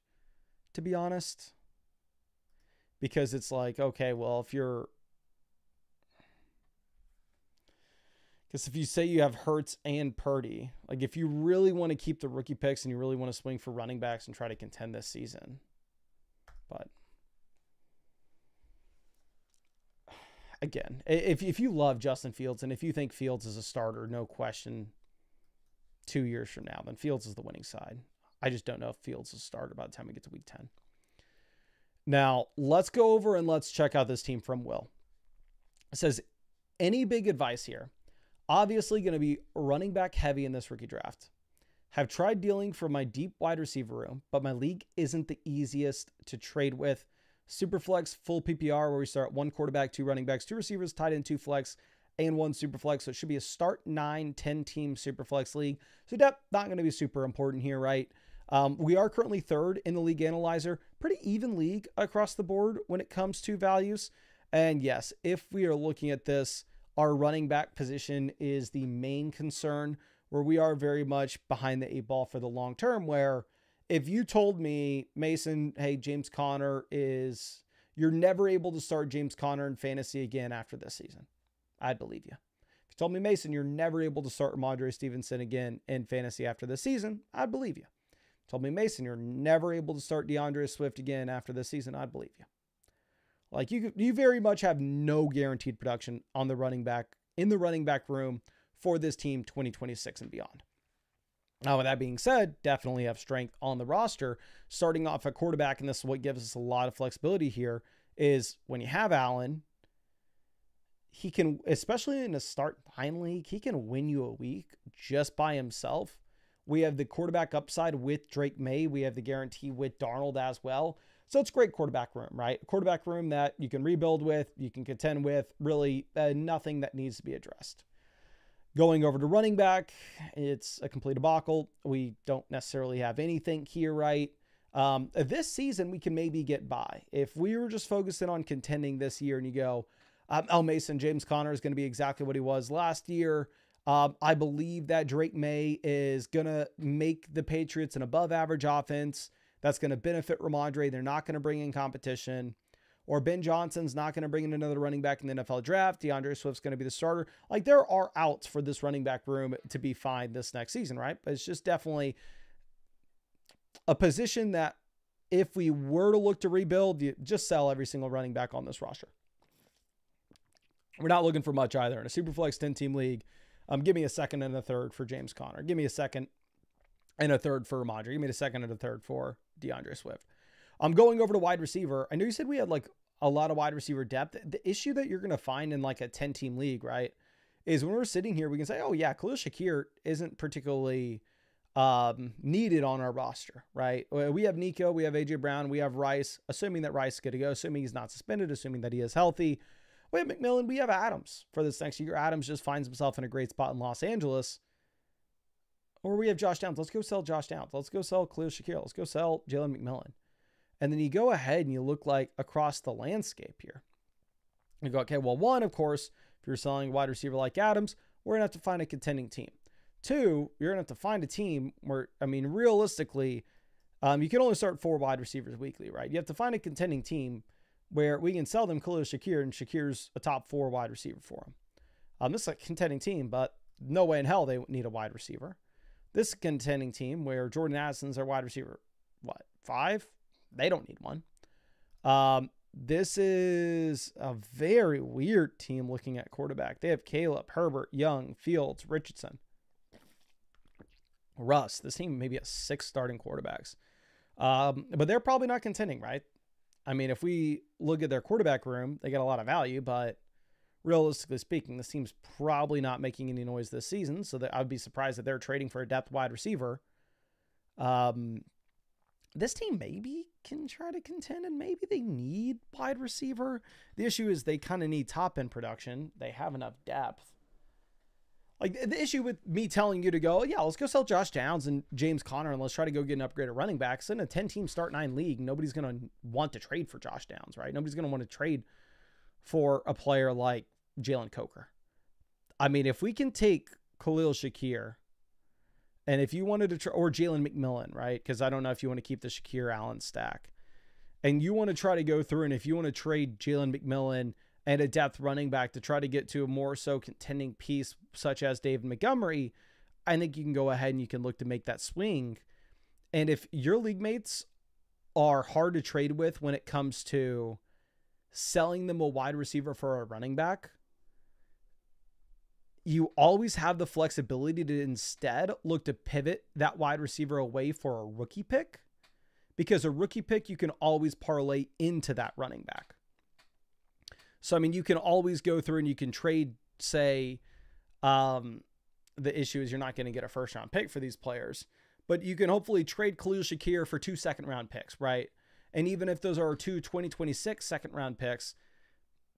to be honest. Because it's like, okay, well, if you say you have Hurts and Purdy, like if you really want to keep the rookie picks and you really want to swing for running backs and try to contend this season. But again, if you love Justin Fields and if you think Fields is a starter, no question, 2 years from now, then Fields is the winning side. I just don't know if Fields is a starter by the time we get to week 10. Now, let's go over and let's check out this team from Will. It says, any big advice here? Obviously going to be running back heavy in this rookie draft. Have tried dealing for my deep wide receiver room, but my league isn't the easiest to trade with. Superflex, full PPR, where we start 1 quarterback, 2 running backs, 2 receivers, tight end, 2 flex, and 1 superflex. So it should be a start 9, 10-team superflex league. So depth, not going to be super important here, right? We are currently 3rd in the league analyzer. Pretty even league across the board when it comes to values. And yes, if we are looking at this, our running back position is the main concern, where we are very much behind the 8 ball for the long term, where if you told me, Mason, hey, James Conner you're never able to start James Conner in fantasy again after this season, I'd believe you. If you told me, Mason, you're never able to start Ramondre Stevenson again in fantasy after this season, I'd believe you. If you told me, Mason, you're never able to start DeAndre Swift again after this season, I'd believe you. Like you very much have no guaranteed production on the running back in the running back room for this team 2026 and beyond. Now, with that being said, definitely have strength on the roster. Starting off at quarterback, and this is what gives us a lot of flexibility here, is when you have Allen, he can, especially in a start 9 league, he can win you a week just by himself. We have the quarterback upside with Drake May. We have the guarantee with Darnold as well. So it's a great quarterback room, right? Quarterback room that you can rebuild with, you can contend with, really nothing that needs to be addressed. Going over to running back, it's a complete debacle. We don't necessarily have anything here, right? This season, we can maybe get by. If we were just focusing on contending this year and you go, Mason, James Conner is going to be exactly what he was last year. I believe that Drake May is going to make the Patriots an above average offense. That's going to benefit Ramondre. They're not going to bring in competition. Or Ben Johnson's not going to bring in another running back in the NFL draft. DeAndre Swift's going to be the starter. Like, there are outs for this running back room to be fine this next season, right? But it's just definitely a position that if we were to look to rebuild, you just sell every single running back on this roster. We're not looking for much either. In a Superflex 10-team league, give me a second and a third for James Conner. Give me a second and a third for Ramondre. Give me a second and a third for DeAndre Swift. I'm going over to wide receiver. I know you said we had like a lot of wide receiver depth. The issue that you're going to find in like a 10-team league, right, is when we're sitting here, we can say, oh yeah, Khalil Shakir isn't particularly needed on our roster, right? We have Nico, we have AJ Brown, we have Rice, assuming that Rice is going to go, assuming he's not suspended, assuming that he is healthy. We have McMillan, we have Adams for this next year. Adams just finds himself in a great spot in Los Angeles. Or we have Josh Downs. Let's go sell Josh Downs. Let's go sell Khalil Shakir. Let's go sell Jalen McMillan. And then you go ahead and you look like across the landscape here. You go, okay, well, one, of course, if you're selling a wide receiver like Adams, we're going to have to find a contending team. 2, you're going to have to find a team where, I mean, realistically, you can only start 4 wide receivers weekly, right? You have to find a contending team where we can sell them Khalil Shakir, and Shakir's a top 4 wide receiver for him. This is a contending team, but no way in hell they need a wide receiver. This is a contending team where Jordan Addison's their wide receiver, 5? They don't need one. This is a very weird team looking at quarterback. They have Caleb, Herbert, Young, Fields, Richardson, Russ. This team maybe has 6 starting quarterbacks. But they're probably not contending, right? I mean, if we look at their quarterback room, they get a lot of value, but realistically speaking, this team's probably not making any noise this season. So I would be surprised that they're trading for a depth wide receiver. This team maybe can try to contend, and maybe they need wide receiver. The issue is they kind of need top end production. They have enough depth. Like, the issue with me telling you to go, yeah, let's go sell Josh Downs and James Conner and let's try to go get an upgraded running back. So in a 10-team start-9 league, nobody's going to want to trade for Josh Downs, right? Nobody's going to want to trade for a player like Jalen Coker. I mean, if we can take Khalil Shakir, and if you wanted to or Jalen McMillan, right? Because I don't know if you want to keep the Shakir Allen stack. And you want to try to go through, and if you want to trade Jalen McMillan and a depth running back to try to get to a more so contending piece such as David Montgomery, I think you can go ahead and you can look to make that swing. And if your league mates are hard to trade with when it comes to selling them a wide receiver for a running back, you always have the flexibility to instead look to pivot that wide receiver away for a rookie pick, because a rookie pick you can always parlay into that running back. So, I mean, you can always go through and you can trade, say, the issue is you're not going to get a first-round pick for these players, but you can hopefully trade Khalil Shakir for 2 second-round picks, right? And even if those are 2 2026 second-round picks,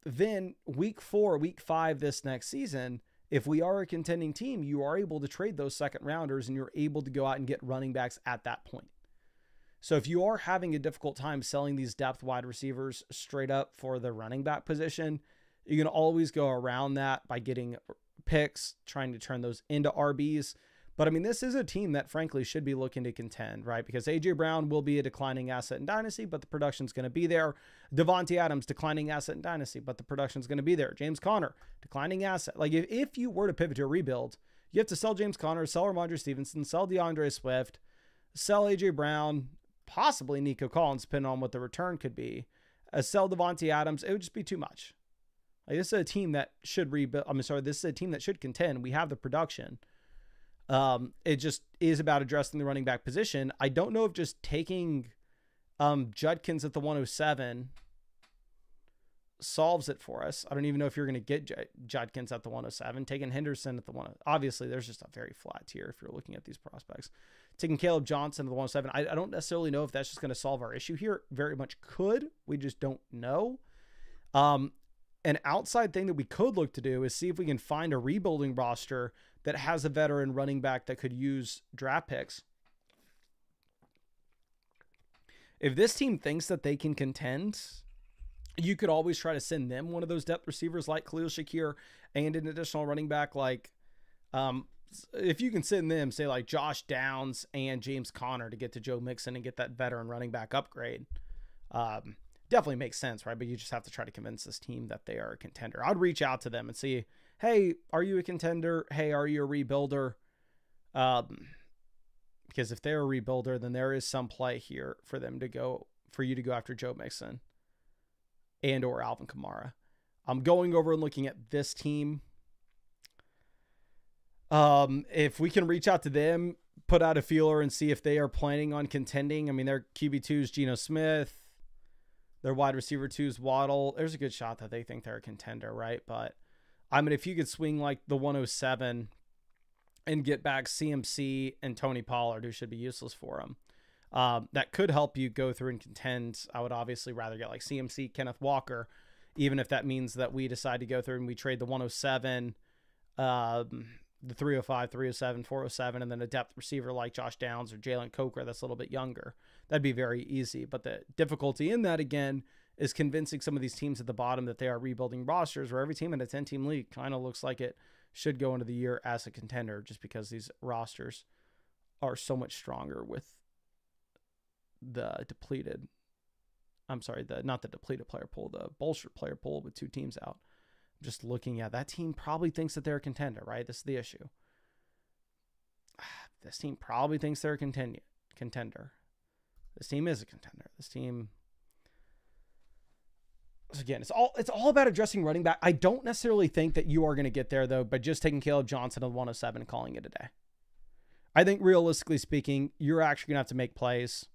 then week 4, week 5 this next season, if we are a contending team, you are able to trade those second-rounders and you're able to go out and get running backs at that point. So if you are having a difficult time selling these depth wide receivers straight up for the running back position, you can always go around that by getting picks, trying to turn those into RBs. But I mean, this is a team that frankly should be looking to contend, right? Because A.J. Brown will be a declining asset in Dynasty, but the production's going to be there. Devontae Adams, declining asset in Dynasty, but the production's going to be there. James Conner, declining asset. Like, if you were to pivot to a rebuild, you have to sell James Conner, sell Ramondre Stevenson, sell DeAndre Swift, sell A.J. Brown, possibly Nico Collins, depending on what the return could be. Sell Devontae Adams, it would just be too much. Like, this is a team that should rebuild. this is a team that should contend. We have the production. It just is about addressing the running back position. I don't know if just taking Judkins at the 107 solves it for us. I don't even know if you're going to get Judkins at the 107. Taking Henderson at the 1, obviously there's just a very flat tier if you're looking at these prospects. Taking Caleb Johnson at the 107. I don't necessarily know if that's just going to solve our issue here. Very much could. We just don't know. An outside thing that we could look to do is see if we can find a rebuilding roster that has a veteran running back that could use draft picks. If this team thinks that they can contend, you could always try to send them one of those depth receivers like Khalil Shakir and an additional running back like, if you can send them, say, like Josh Downs and James Conner to get to Joe Mixon and get that veteran running back upgrade, definitely makes sense, right? But you just have to try to convince this team that they are a contender. I'd reach out to them and see, hey, are you a contender? Hey, are you a rebuilder? Because if they're a rebuilder, then there is some play here for you to go after Joe Mixon and or Alvin Kamara. I'm going over and looking at this team. If we can reach out to them, put out a feeler and see if they are planning on contending. I mean, their QB2 is Geno Smith. Their wide receiver 2 is Waddle. There's a good shot that they think they're a contender, right? But I mean, if you could swing like the 107 and get back CMC and Tony Pollard, who should be useless for them, that could help you go through and contend. I would obviously rather get like CMC, Kenneth Walker, even if that means that we decide to go through and we trade the 107, the 305, 307, 407, and then a depth receiver like Josh Downs or Jalen Coker that's a little bit younger. That'd be very easy. But the difficulty in that, again, is convincing some of these teams at the bottom that they are rebuilding rosters, where every team in a 10-team league kind of looks like it should go into the year as a contender, just because these rosters are so much stronger with the depleted, not the depleted player pool, the bolstered player pool with 2 teams out. Just looking at that team probably thinks that they're a contender, right? This is the issue. This team probably thinks they're a contender. This team is a contender. This team, again, it's all about addressing running back. I don't necessarily think that you are going to get there, though, by just taking Caleb Johnson at 107 and calling it a day. I think realistically speaking, you're actually going to have to make plays.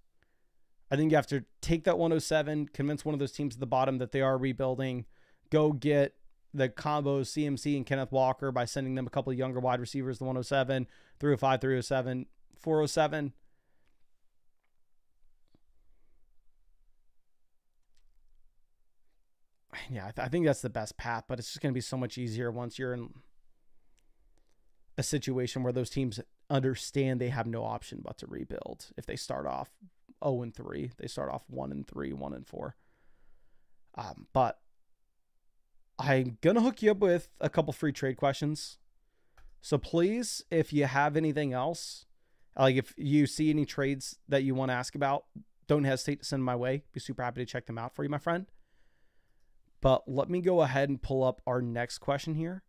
I think you have to take that 107, convince one of those teams at the bottom that they are rebuilding, go get the combo CMC and Kenneth Walker by sending them a couple of younger wide receivers, the 107, 305, 307, 407. Yeah, I think that's the best path, but it's just going to be so much easier once you're in a situation where those teams understand they have no option but to rebuild. If they start off 0-3, they start off 1-3, 1-4. But I'm going to hook you up with a couple free trade questions. So please, if you have anything else, like if you see any trades that you want to ask about, don't hesitate to send them my way. Be super happy to check them out for you, my friend. But let me go ahead and pull up our next question here.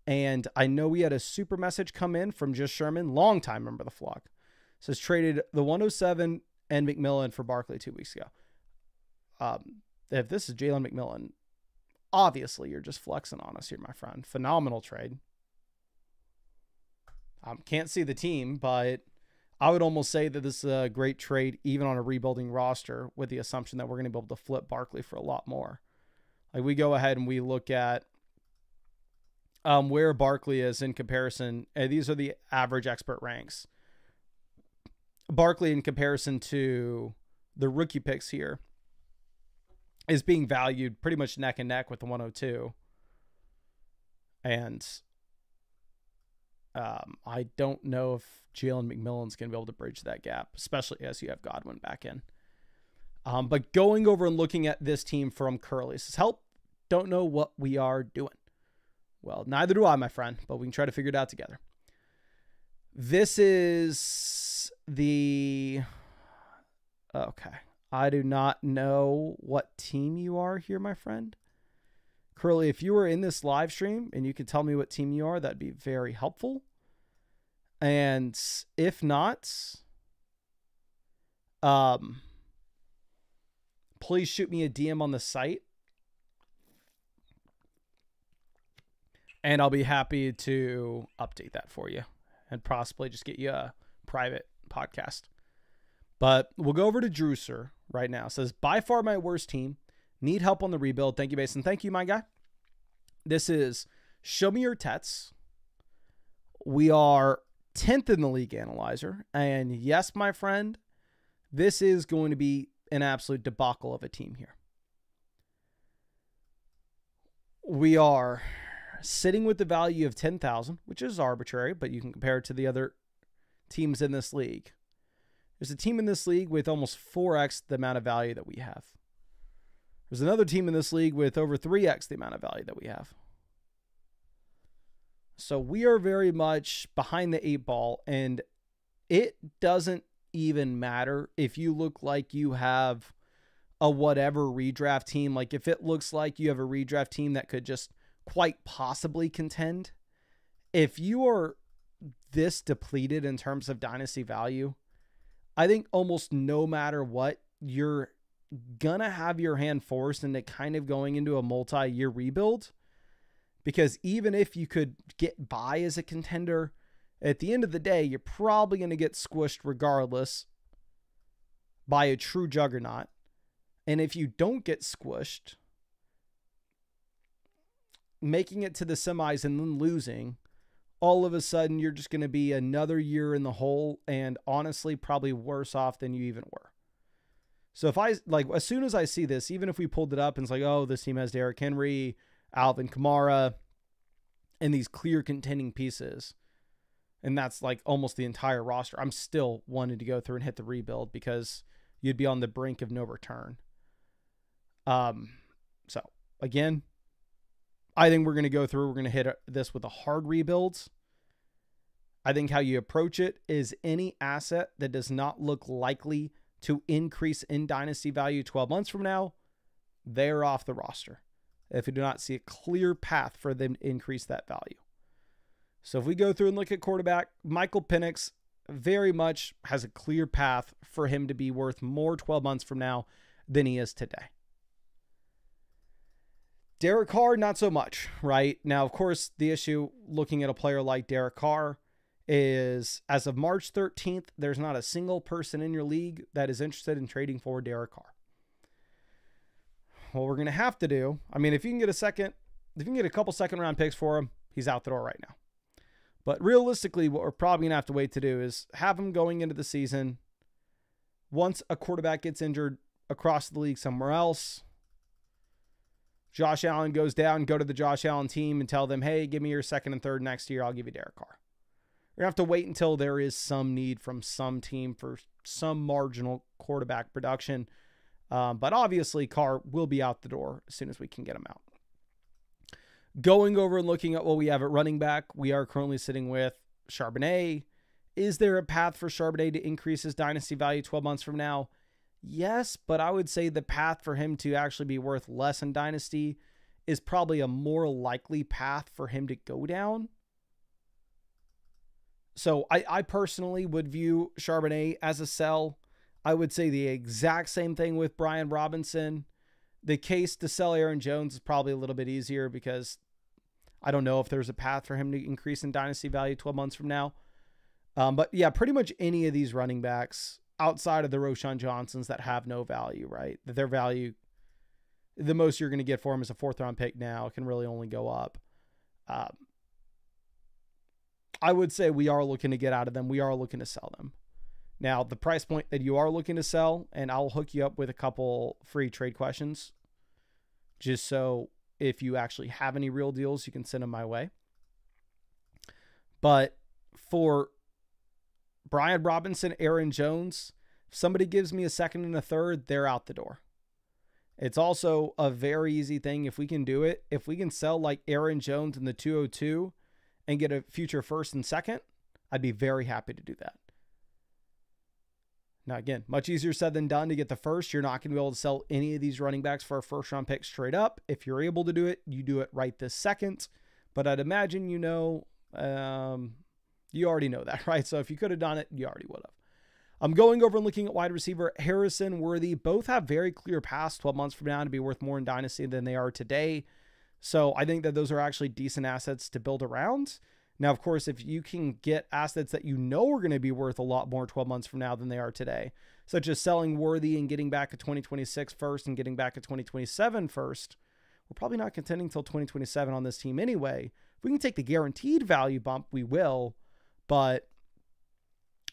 And I know we had a super message come in from Just Sherman, long time member of the flock. It says traded the 107 and McMillan for Barkley 2 weeks ago. If this is Jalen McMillan, obviously you're just flexing on us here, my friend. Phenomenal trade. Can't see the team, but I would almost say that this is a great trade, even on a rebuilding roster, with the assumption that we're going to be able to flip Barkley for a lot more. Like we go ahead and we look at where Barkley is in comparison. These are the average expert ranks. Barkley in comparison to the rookie picks here is being valued pretty much neck and neck with the 102. And I don't know if Jalen McMillan's going to be able to bridge that gap, especially as you have Godwin back in. But going over and looking at this team from Curly says, help, don't know what we are doing. Well, neither do I, my friend, but we can try to figure it out together. This is the... Okay. I do not know what team you are here, my friend. Curly, if you were in this live stream and you could tell me what team you are, that'd be very helpful. And if not, please shoot me a DM on the site. And I'll be happy to update that for you and possibly just get you a private podcast. But we'll go over to Drewser right now. It says, by far my worst team. Need help on the rebuild. Thank you, Mason. Thank you, my guy. This is Show Me Your Tets. We are 10th in the league analyzer. And yes, my friend, this is going to be an absolute debacle of a team here. We are sitting with the value of 10,000, which is arbitrary, but you can compare it to the other teams in this league. There's a team in this league with almost 4x the amount of value that we have. There's another team in this league with over 3x the amount of value that we have. So we are very much behind the 8 ball, and it doesn't even matter if you look like you have a whatever redraft team. Like if it looks like you have a redraft team that could just quite possibly contend, if you are this depleted in terms of dynasty value, I think almost no matter what, you're gonna have your hand forced into kind of going into a multi-year rebuild, because even if you could get by as a contender, at the end of the day, you're probably going to get squished regardless by a true juggernaut. And if you don't get squished, making it to the semis and then losing, all of a sudden you're just going to be another year in the hole, and honestly probably worse off than you even were. So if I, like, as soon as I see this, even if we pulled it up and it's like, oh, this team has Derrick Henry, Alvin Kamara, and these clear contending pieces, and that's like almost the entire roster, I'm still wanting to go through and hit the rebuild because you'd be on the brink of no return. So again, I think we're going to go through, we're going to hit this with a hard rebuild. I think how you approach it is any asset that does not look likely to increase in dynasty value 12 months from now, they're off the roster if you do not see a clear path for them to increase that value. So if we go through and look at quarterback, Michael Penix very much has a clear path for him to be worth more 12 months from now than he is today. Derek Carr, not so much, right? Now, of course, the issue looking at a player like Derek Carr is as of March 13th, there's not a single person in your league that is interested in trading for Derek Carr. What we're going to have to do, I mean, if you can get a couple second round picks for him, he's out the door right now. But realistically, what we're probably going to have to wait to do is have him going into the season. Once a quarterback gets injured across the league somewhere else, Josh Allen goes down, go to the Josh Allen team and tell them, hey, give me your second and third next year. I'll give you Derek Carr. You're going to have to wait until there is some need from some team for some marginal quarterback production. But obviously, Carr will be out the door as soon as we can get him out. Going over and looking at what we have at running back, we are currently sitting with Charbonnet. Is there a path for Charbonnet to increase his dynasty value 12 months from now? Yes, but I would say the path for him to actually be worth less in Dynasty is probably a more likely path for him to go down. So I personally would view Charbonnet as a sell. I would say the exact same thing with Brian Robinson. The case to sell Aaron Jones is probably a little bit easier because I don't know if there's a path for him to increase in Dynasty value 12 months from now. But yeah, pretty much any of these running backs outside of the Roschon Johnsons that have no value, right? That their value, the most you're going to get for them is a 4th round pick now. It can really only go up. I would say we are looking to get out of them. We are looking to sell them. Now, the price point that you are looking to sell, and I'll hook you up with a couple free trade questions, just so if you actually have any real deals, you can send them my way. But for Brian Robinson, Aaron Jones, if somebody gives me a second and a third, they're out the door. It's also a very easy thing if we can do it. If we can sell like Aaron Jones in the 202 and get a future first and second, I'd be very happy to do that. Now, again, much easier said than done to get the first. You're not going to be able to sell any of these running backs for a first round pick straight up. If you're able to do it, you do it right this second. But I'd imagine you already know that, right? So if you could have done it, you already would have. I'm going over and looking at wide receiver. Harrison, Worthy, both have very clear paths 12 months from now to be worth more in Dynasty than they are today. So I think that those are actually decent assets to build around. Now, of course, if you can get assets that you know are going to be worth a lot more 12 months from now than they are today, such as selling Worthy and getting back a 2026 first and getting back a 2027 first, we're probably not contending until 2027 on this team anyway. If we can take the guaranteed value bump, we will, but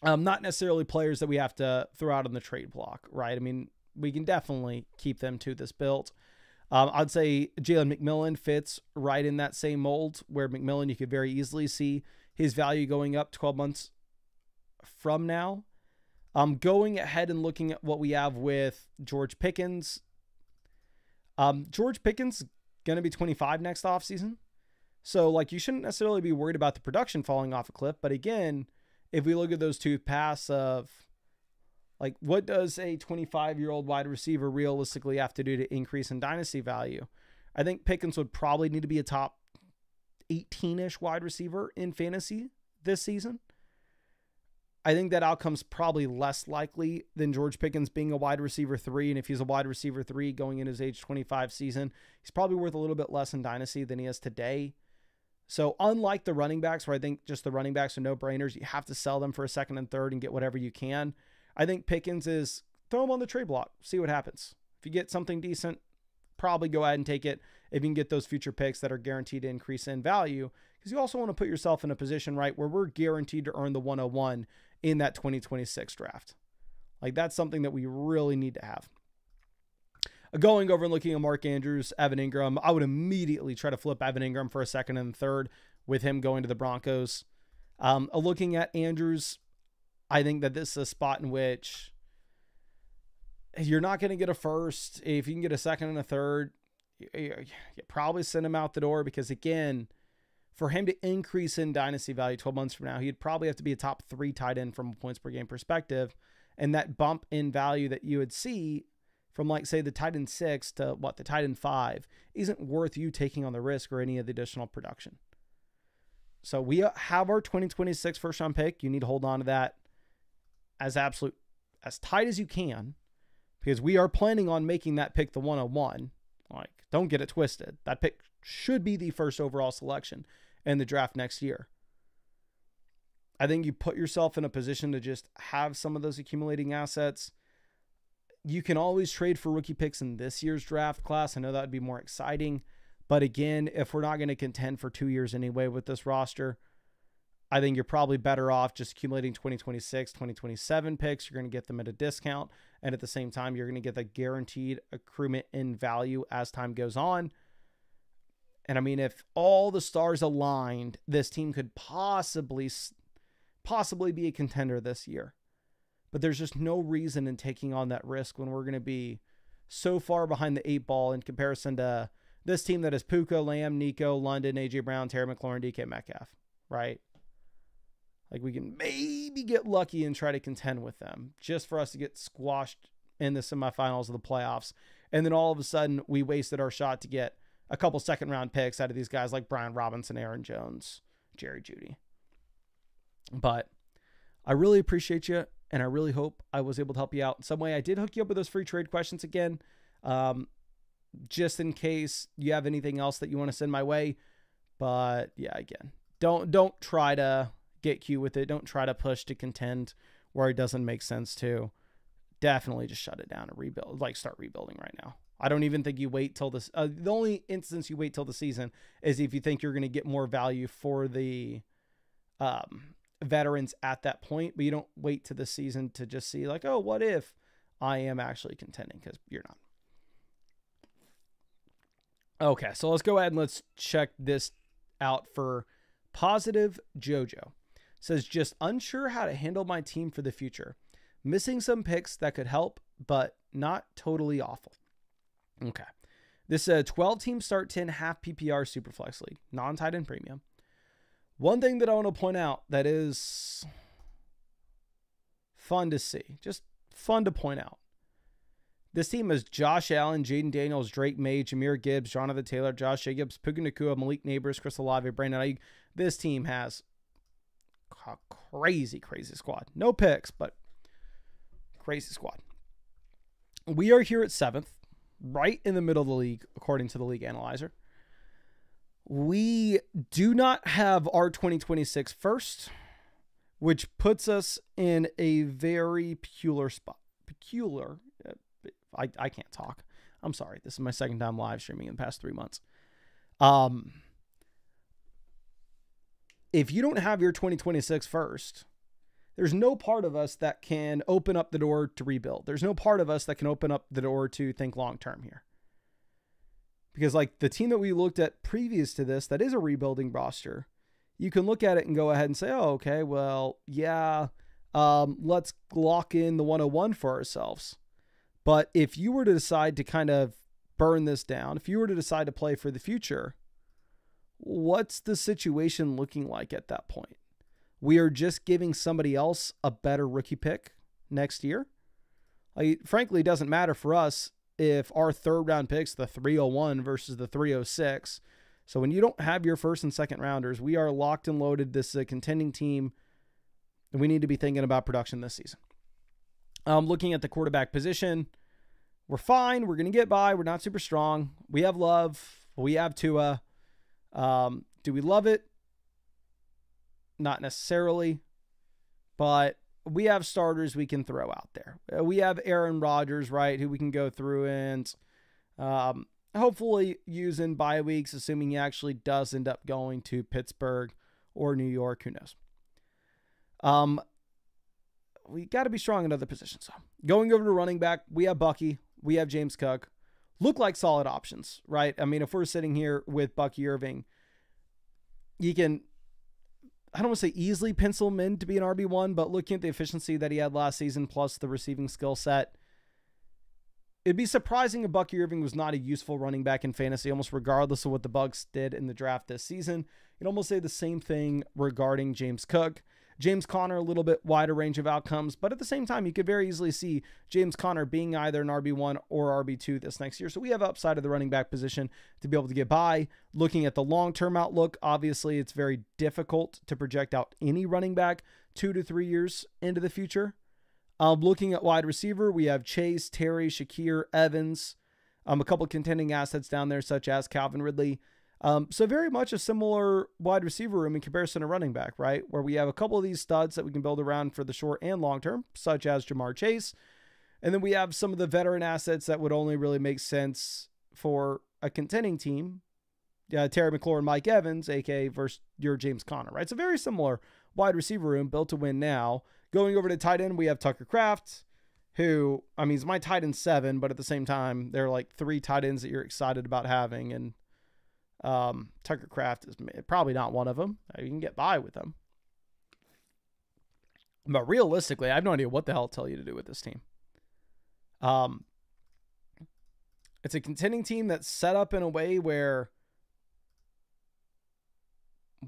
not necessarily players that we have to throw out on the trade block, right? I mean, we can definitely keep them to this build. I'd say Jalen McMillan fits right in that same mold where McMillan, you could very easily see his value going up 12 months from now. Going ahead and looking at what we have with George Pickens. George Pickens is going to be 25 next offseason. So, like, you shouldn't necessarily be worried about the production falling off a cliff. But again, if we look at those two paths of, like, what does a 25-year-old wide receiver realistically have to do to increase in dynasty value? I think Pickens would probably need to be a top 18-ish wide receiver in fantasy this season. I think that outcome's probably less likely than George Pickens being a wide receiver 3. And if he's a wide receiver 3 going in his age 25 season, he's probably worth a little bit less in dynasty than he is today. So unlike the running backs, where I think just the running backs are no-brainers, you have to sell them for a second and third and get whatever you can. I think Pickens is throw him on the trade block, see what happens. If you get something decent, probably go ahead and take it if you can get those future picks that are guaranteed to increase in value, because you also want to put yourself in a position, right, where we're guaranteed to earn the 101 in that 2026 draft. Like, that's something that we really need to have. Going over and looking at Mark Andrews, Evan Ingram, I would immediately try to flip Evan Ingram for a second and third with him going to the Broncos. Looking at Andrews, I think that this is a spot in which you're not going to get a first. If you can get a second and a third, you probably send him out the door, because, again, for him to increase in dynasty value 12 months from now, he'd probably have to be a top 3 tight end from a points per game perspective. And that bump in value that you would see from, like, say, the tight end 6 to the tight end 5 isn't worth you taking on the risk or any of the additional production. So we have our 2026 first round pick. You need to hold on to that as tight as you can, because we are planning on making that pick the 101. Like, don't get it twisted. That pick should be the first overall selection in the draft next year. I think you put yourself in a position to just have some of those accumulating assets. You can always trade for rookie picks in this year's draft class. I know that would be more exciting. But again, if we're not going to contend for 2 years anyway with this roster, I think you're probably better off just accumulating 2026, 2027 picks. You're going to get them at a discount. And at the same time, you're going to get the guaranteed accruement in value as time goes on. And I mean, if all the stars aligned, this team could possibly be a contender this year. But there's just no reason in taking on that risk when we're going to be so far behind the 8 ball in comparison to this team that is Puka, Lamb, Nico, London, AJ Brown, Terry McLaurin, DK Metcalf, right? Like, we can maybe get lucky and try to contend with them just for us to get squashed in the semifinals of the playoffs. And then all of a sudden we wasted our shot to get a couple second round picks out of these guys like Brian Robinson, Aaron Jones, Jerry Jeudy. But I really appreciate you, and I really hope I was able to help you out in some way. I did hook you up with those free trade questions again, just in case you have anything else that you want to send my way. But yeah, again, don't try to get cute with it. Don't try to push to contend where it doesn't make sense to. Definitely just shut it down and rebuild, like start rebuilding right now. I don't even think you wait till this. The only instance you wait till the season is if you think you're going to get more value for the veterans at that point, but you don't wait to the season to just see like, oh, what if I am actually contending, because you're not. Okay, so let's go ahead and let's check this out for Positive Jojo. Says, just unsure how to handle my team for the future. Missing some picks that could help, but not totally awful. Okay. This is a 12-team start 10 half PPR Superflex League, non-tight end premium. One thing that I want to point out that is fun to see, just fun to point out. This team is Josh Allen, Jaden Daniels, Drake May, Jahmyr Gibbs, Jonathan Taylor, Josh Jacobs, Puka Nacua, Malik Neighbors, Chris Olave, Brandon Ayuk. This team has a crazy squad. No picks, but crazy squad. We are here at 7th, right in the middle of the league, according to the league analyzer. We do not have our 2026 first, which puts us in a very peculiar spot. I can't talk. I'm sorry. This is my second time live streaming in the past 3 months. If you don't have your 2026 first, there's no part of us that can open up the door to rebuild. There's no part of us that can open up the door to think long-term here. Because like the team that we looked at previous to this, that is a rebuilding roster, you can look at it and go ahead and say, oh, okay, well, yeah, let's lock in the 101 for ourselves. But if you were to decide to kind of burn this down, if you were to decide to play for the future, what's the situation looking like at that point? We are just giving somebody else a better rookie pick next year. Frankly, it doesn't matter for us if our third round picks, the 301 versus the 306. So when you don't have your first and second rounders, we are locked and loaded. This is a contending team, and we need to be thinking about production this season. Looking at the quarterback position, we're fine. We're going to get by. We're not super strong. We have Love. We have Tua. Do we love it? Not necessarily, but we have starters we can throw out there. We have Aaron Rodgers, right, who we can go through and hopefully use in bye weeks, assuming he actually does end up going to Pittsburgh or New York. Who knows? We got to be strong in other positions. So going over to running back, we have Bucky. We have James Cook. Look like solid options, right? I mean, if we're sitting here with Bucky Irving, you can, I don't want to say easily pencil him in to be an RB1, but looking at the efficiency that he had last season plus the receiving skill set, it'd be surprising if Bucky Irving was not a useful running back in fantasy, almost regardless of what the Bucs did in the draft this season. You'd almost say the same thing regarding James Cook. James Conner, a little bit wider range of outcomes, but at the same time, you could very easily see James Conner being either an RB1 or RB2 this next year. So we have upside of the running back position to be able to get by. Looking at the long-term outlook, obviously it's very difficult to project out any running back 2 to 3 years into the future. Looking at wide receiver, we have Chase, Terry, Shakir, Evans, a couple of contending assets down there, such as Calvin Ridley. So very much a similar wide receiver room in comparison to running back, right? Where we have a couple of these studs that we can build around for the short and long term, such as Jamar Chase. And then we have some of the veteran assets that would only really make sense for a contending team. Terry McLaurin, Mike Evans, aka versus your James Conner, right? It's a very similar wide receiver room built to win now. Going over to tight end, we have Tucker Kraft, who, I mean, he's my tight end 7, but at the same time, there are like 3 tight ends that you're excited about having. And Tucker Kraft is probably not one of them. You can get by with them. But realistically, I have no idea what the hell to tell you to do with this team. It's a contending team that's set up in a way where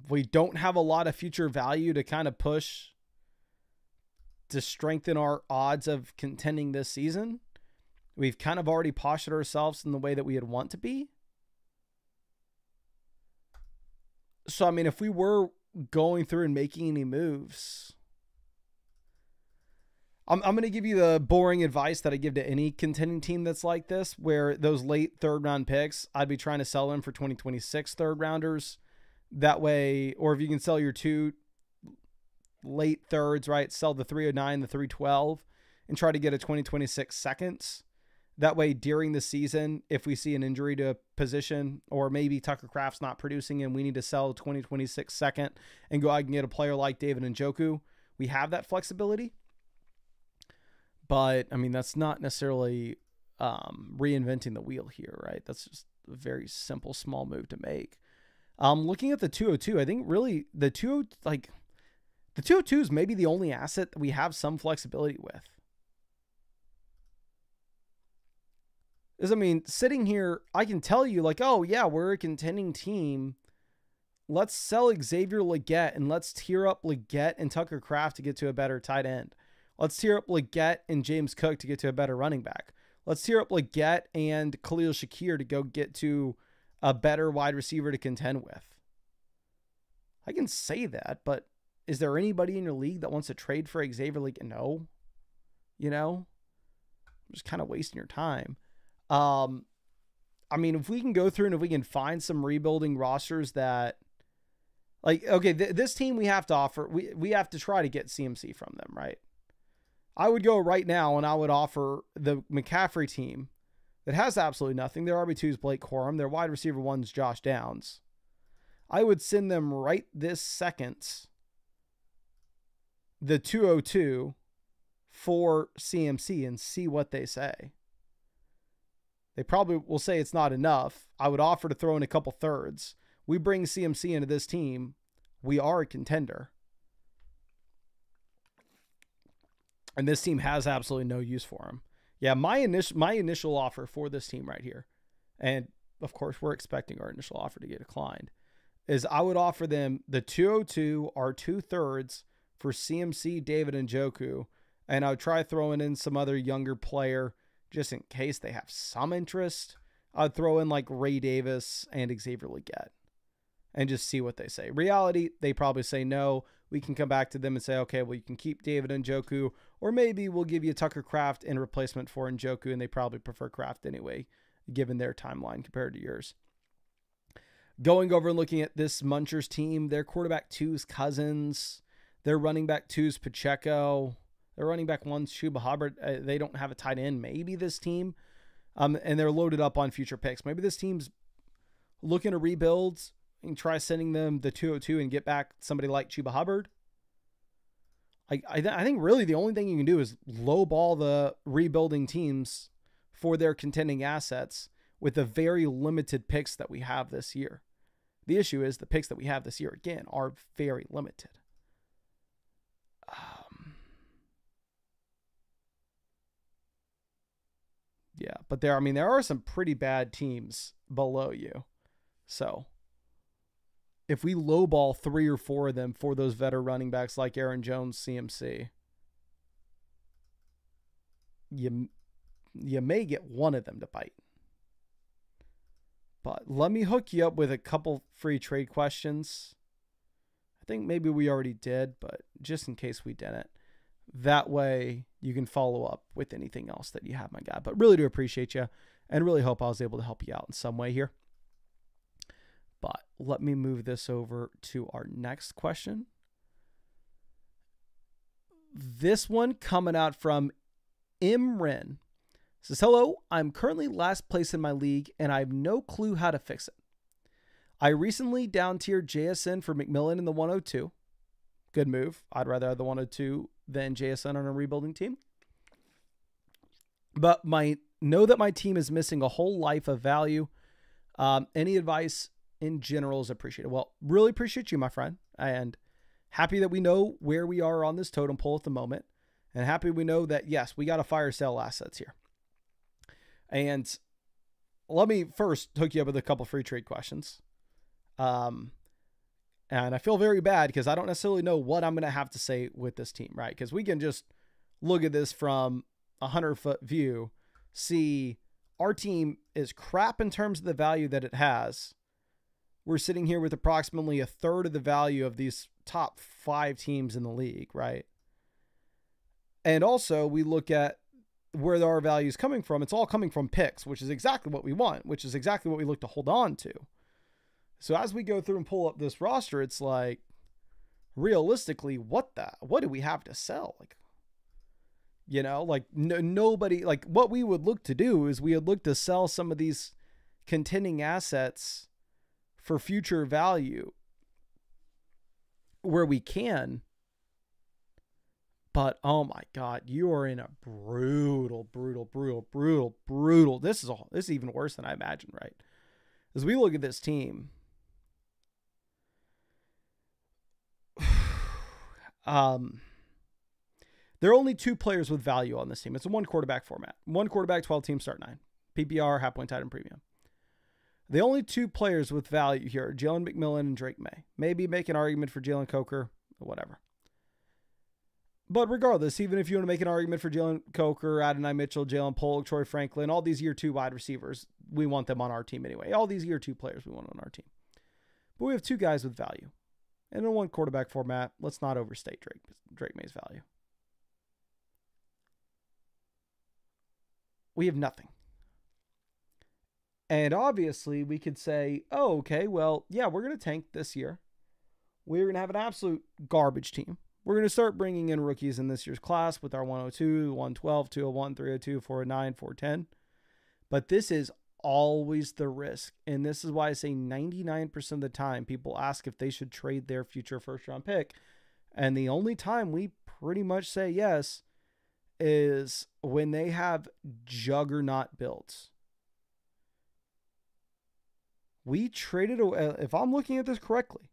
we don't have a lot of future value to kind of push to strengthen our odds of contending this season. We've kind of already postured ourselves in the way that we would want to be. So, I mean, if we were going through and making any moves, I'm going to give you the boring advice that I give to any contending team that's like this, where those late 3rd round picks, I'd be trying to sell them for 2026 3rd rounders. That way, or if you can sell your 2 late 3rds, right? Sell the 309, the 312, and try to get a 2026 seconds. That way, during the season, if we see an injury to a position, or maybe Tucker Kraft's not producing and we need to sell a 2026 second and go out and get a player like David Njoku, we have that flexibility. But, I mean, that's not necessarily reinventing the wheel here, right? That's just a very simple, small move to make. Looking at the 202, I think really the 202 is maybe the only asset that we have some flexibility with. Is, I mean, sitting here, I can tell you like, oh yeah, we're a contending team. Let's sell Xavier Legette and let's tier up Legette and Tucker Kraft to get to a better tight end. Let's tier up Legette and James Cook to get to a better running back. Let's tier up Legette and Khalil Shakir to go get to a better wide receiver to contend with. I can say that, but is there anybody in your league that wants to trade for Xavier Legette? No. You know? I'm just kind of wasting your time. I mean, if we can go through and if we can find some rebuilding rosters that, like, okay, this team we have to offer, we have to try to get CMC from them, right? I would go right now and I would offer the McCaffrey team that has absolutely nothing. Their RB2 is Blake Corum. Their wide receiver 1 is Josh Downs. I would send them right this second the 202 for CMC and see what they say. They probably will say it's not enough. I would offer to throw in a couple 3rds. We bring CMC into this team. We are a contender. And this team has absolutely no use for him. Yeah, my initial offer for this team right here, and of course we're expecting our initial offer to get declined, is I would offer them the 202 or 2/3 for CMC, David Njoku, and I would try throwing in some other younger player just in case they have some interest. I'd throw in like Ray Davis and Xavier Legette and just see what they say. Reality, they probably say no. We can come back to them and say, okay, well, you can keep David Njoku, or maybe we'll give you Tucker Kraft in replacement for Njoku, and they probably prefer Kraft anyway, given their timeline compared to yours. Going over and looking at this Munchers team, their quarterback 2 is Cousins. Their running back 2 is Pacheco. Their running back 1's Chuba Hubbard. They don't have a tight end, maybe this team. And they're loaded up on future picks. Maybe this team's looking to rebuild and try sending them the 202 and get back somebody like Chuba Hubbard. I think really the only thing you can do is lowball the rebuilding teams for their contending assets with the very limited picks that we have this year. The issue is the picks that we have this year, again, are very limited. Yeah, but there are some pretty bad teams below you. So if we lowball 3 or 4 of them for those veteran running backs like Aaron Jones, CMC, you may get one of them to bite. But let me hook you up with a couple free trade questions. I think maybe we already did, but just in case we didn't. That way you can follow up with anything else that you have, my guy. But really do appreciate you and really hope I was able to help you out in some way here. But let me move this over to our next question. This one coming out from Imran. Says, hello, I'm currently last place in my league and I have no clue how to fix it. I recently down-tiered JSN for McMillan in the 102. Good move. I'd rather have the 102 than JSN on a rebuilding team. But know that my team is missing a whole life of value. Any advice in general is appreciated. Well, really appreciate you, my friend. And happy that we know where we are on this totem pole at the moment. And happy we know that, yes, we got to fire sale assets here. And let me first hook you up with a couple free trade questions. And I feel very bad because I don't necessarily know what I'm going to have to say with this team, right? Because we can just look at this from a 100-foot view, see our team is crap in terms of the value that it has. We're sitting here with approximately a third of the value of these top 5 teams in the league, right? And also we look at where our value is coming from. It's all coming from picks, which is exactly what we want, which is exactly what we look to hold on to. So as we go through and pull up this roster, it's like, realistically, what do we have to sell? Like, you know, like nobody, like what we would look to do is we would look to sell some of these contending assets for future value where we can. But oh my God, you are in a brutal. This is even worse than I imagined, right? As we look at this team, there are only 2 players with value on this team. It's a 1 quarterback format. 1 quarterback, 12 team, start 9. PPR, half point tight end premium. The only 2 players with value here are Jalen McMillan and Drake May. Maybe make an argument for Jalen Coker, whatever. But regardless, even if you want to make an argument for Jalen Coker, Adonai Mitchell, Jalen Polk, Troy Franklin, all these year 2 wide receivers, we want them on our team anyway. All these year 2 players we want on our team. But we have 2 guys with value. And in a 1 quarterback format, let's not overstate Drake May's value. We have nothing. And obviously we could say, oh, okay, well, yeah, we're going to tank this year. We're going to have an absolute garbage team. We're going to start bringing in rookies in this year's class with our 102, 112, 201, 302, 409, 410. But this is always the risk. And this is why I say 99% of the time people ask if they should trade their future first-round pick. And the only time we pretty much say yes is when they have juggernaut builds. We traded, if I'm looking at this correctly,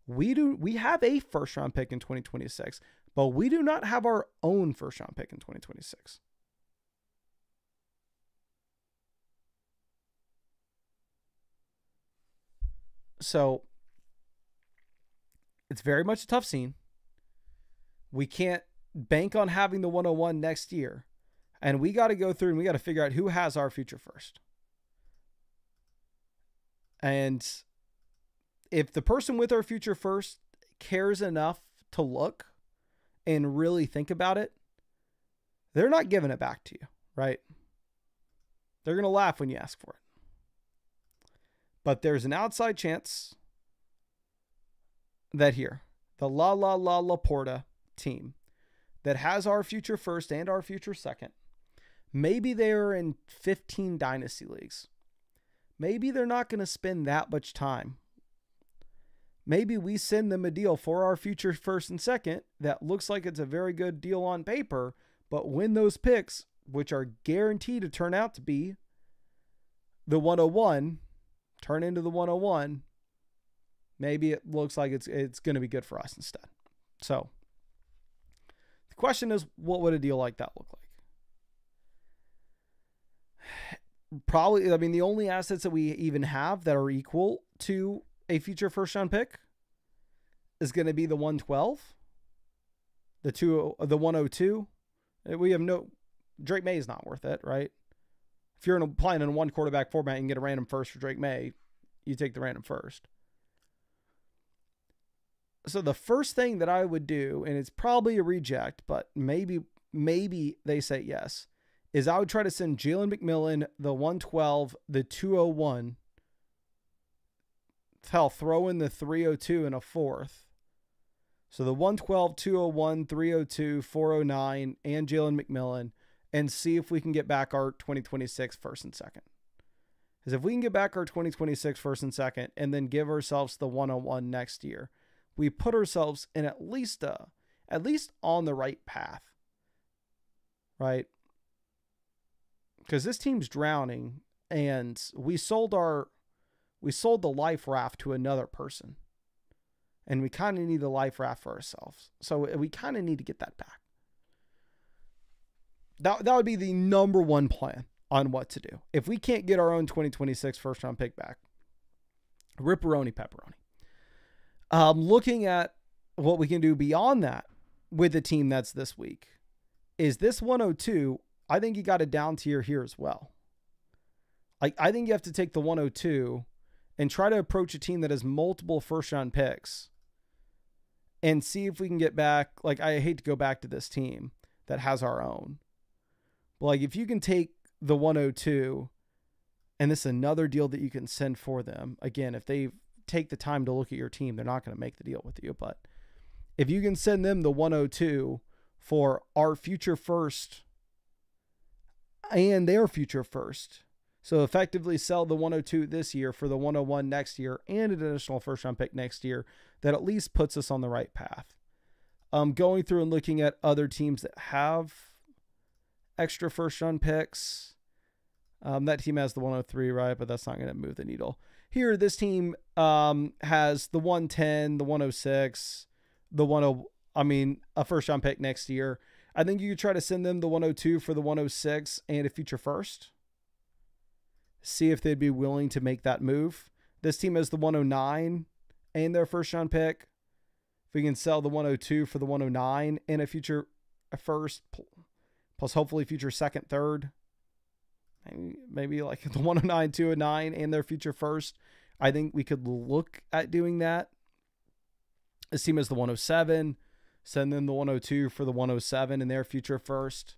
we have a first-round pick in 2026, but we do not have our own first-round pick in 2026. So it's very much a tough scene. We can't bank on having the 101 next year. And we got to go through and we got to figure out who has our future first. And if the person with our future first cares enough to look and really think about it, they're not giving it back to you, right? They're going to laugh when you ask for it. But there's an outside chance that here, the La Porta team that has our future first and our future second, maybe they're in 15 dynasty leagues. Maybe they're not going to spend that much time. Maybe we send them a deal for our future first and second that looks like it's a very good deal on paper, but when those picks, which are guaranteed to turn out to be the 101, turn into the 101, maybe it looks like it's going to be good for us instead. So the question is, what would a deal like that look like? Probably, I mean, the only assets that we even have that are equal to a future first round pick is going to be the 112, the 102. We have no, Drake May is not worth it, right? If you're playing in a one quarterback format and get a random first for Drake May, you take the random first. So the first thing that I would do, and it's probably a reject, but maybe they say yes, is I would try to send Jalen McMillan, the 112, the 201. Hell, throw in the 302 and a fourth. So the 112, 201, 302, 409, and Jalen McMillan, and see if we can get back our 2026 first and second. Because if we can get back our 2026 first and second, and then give ourselves the 101 next year, we put ourselves in at least on the right path, right? Because this team's drowning, and we sold the life raft to another person, and we kind of need the life raft for ourselves. So we kind of need to get that back. That would be the number one plan on what to do. If we can't get our own 2026 first round pick back, ripperoni pepperoni. Looking at what we can do beyond that with the team that's this week is this 102. I think you got a down tier here as well. Like, I think you have to take the 102 and try to approach a team that has multiple first round picks and see if we can get back. Like, I hate to go back to this team that has our own. But like, if you can take the 102, and this is another deal that you can send for them. Again, if they take the time to look at your team, they're not going to make the deal with you. But if you can send them the 102 for our future first and their future first, so effectively sell the 102 this year for the 101 next year and an additional first round pick next year, that at least puts us on the right path. Going through and looking at other teams that have extra first round picks. That team has the 103, right? But that's not going to move the needle. Here, this team has the 110, the 106, a first round pick next year. I think you could try to send them the 102 for the 106 and a future first. See if they'd be willing to make that move. This team has the 109 and their first round pick. If we can sell the 102 for the 109 and a first, plus hopefully future second, third, maybe like the 109, 209 and their future first, I think we could look at doing that. This team has the 107, send them the 102 for the 107 and their future first.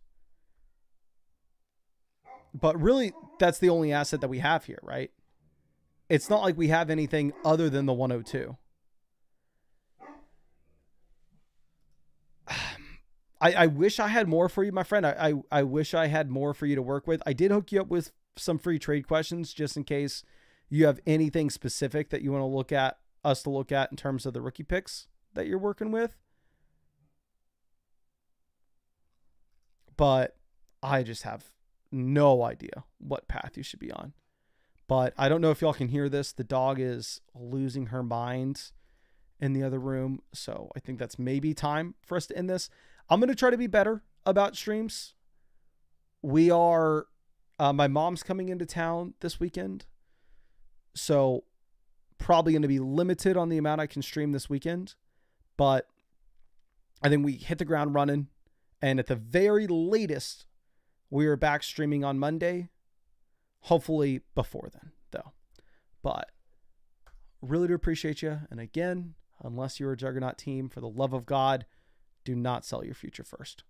But really, that's the only asset that we have here, right? It's not like we have anything other than the 102. I wish I had more for you, my friend. I wish I had more for you to work with. I did hook you up with some free trade questions just in case you have anything specific that you want to look at in terms of the rookie picks that you're working with. But I just have no idea what path you should be on. But I don't know if y'all can hear this. The dog is losing her mind in the other room. So I think that's maybe time for us to end this. I'm going to try to be better about streams. We are, my mom's coming into town this weekend. So probably going to be limited on the amount I can stream this weekend. But I think we hit the ground running. And at the very latest, we are back streaming on Monday. Hopefully before then, though. But really do appreciate you. And again, unless you're a Juggernaut team, for the love of God, do not sell your future first.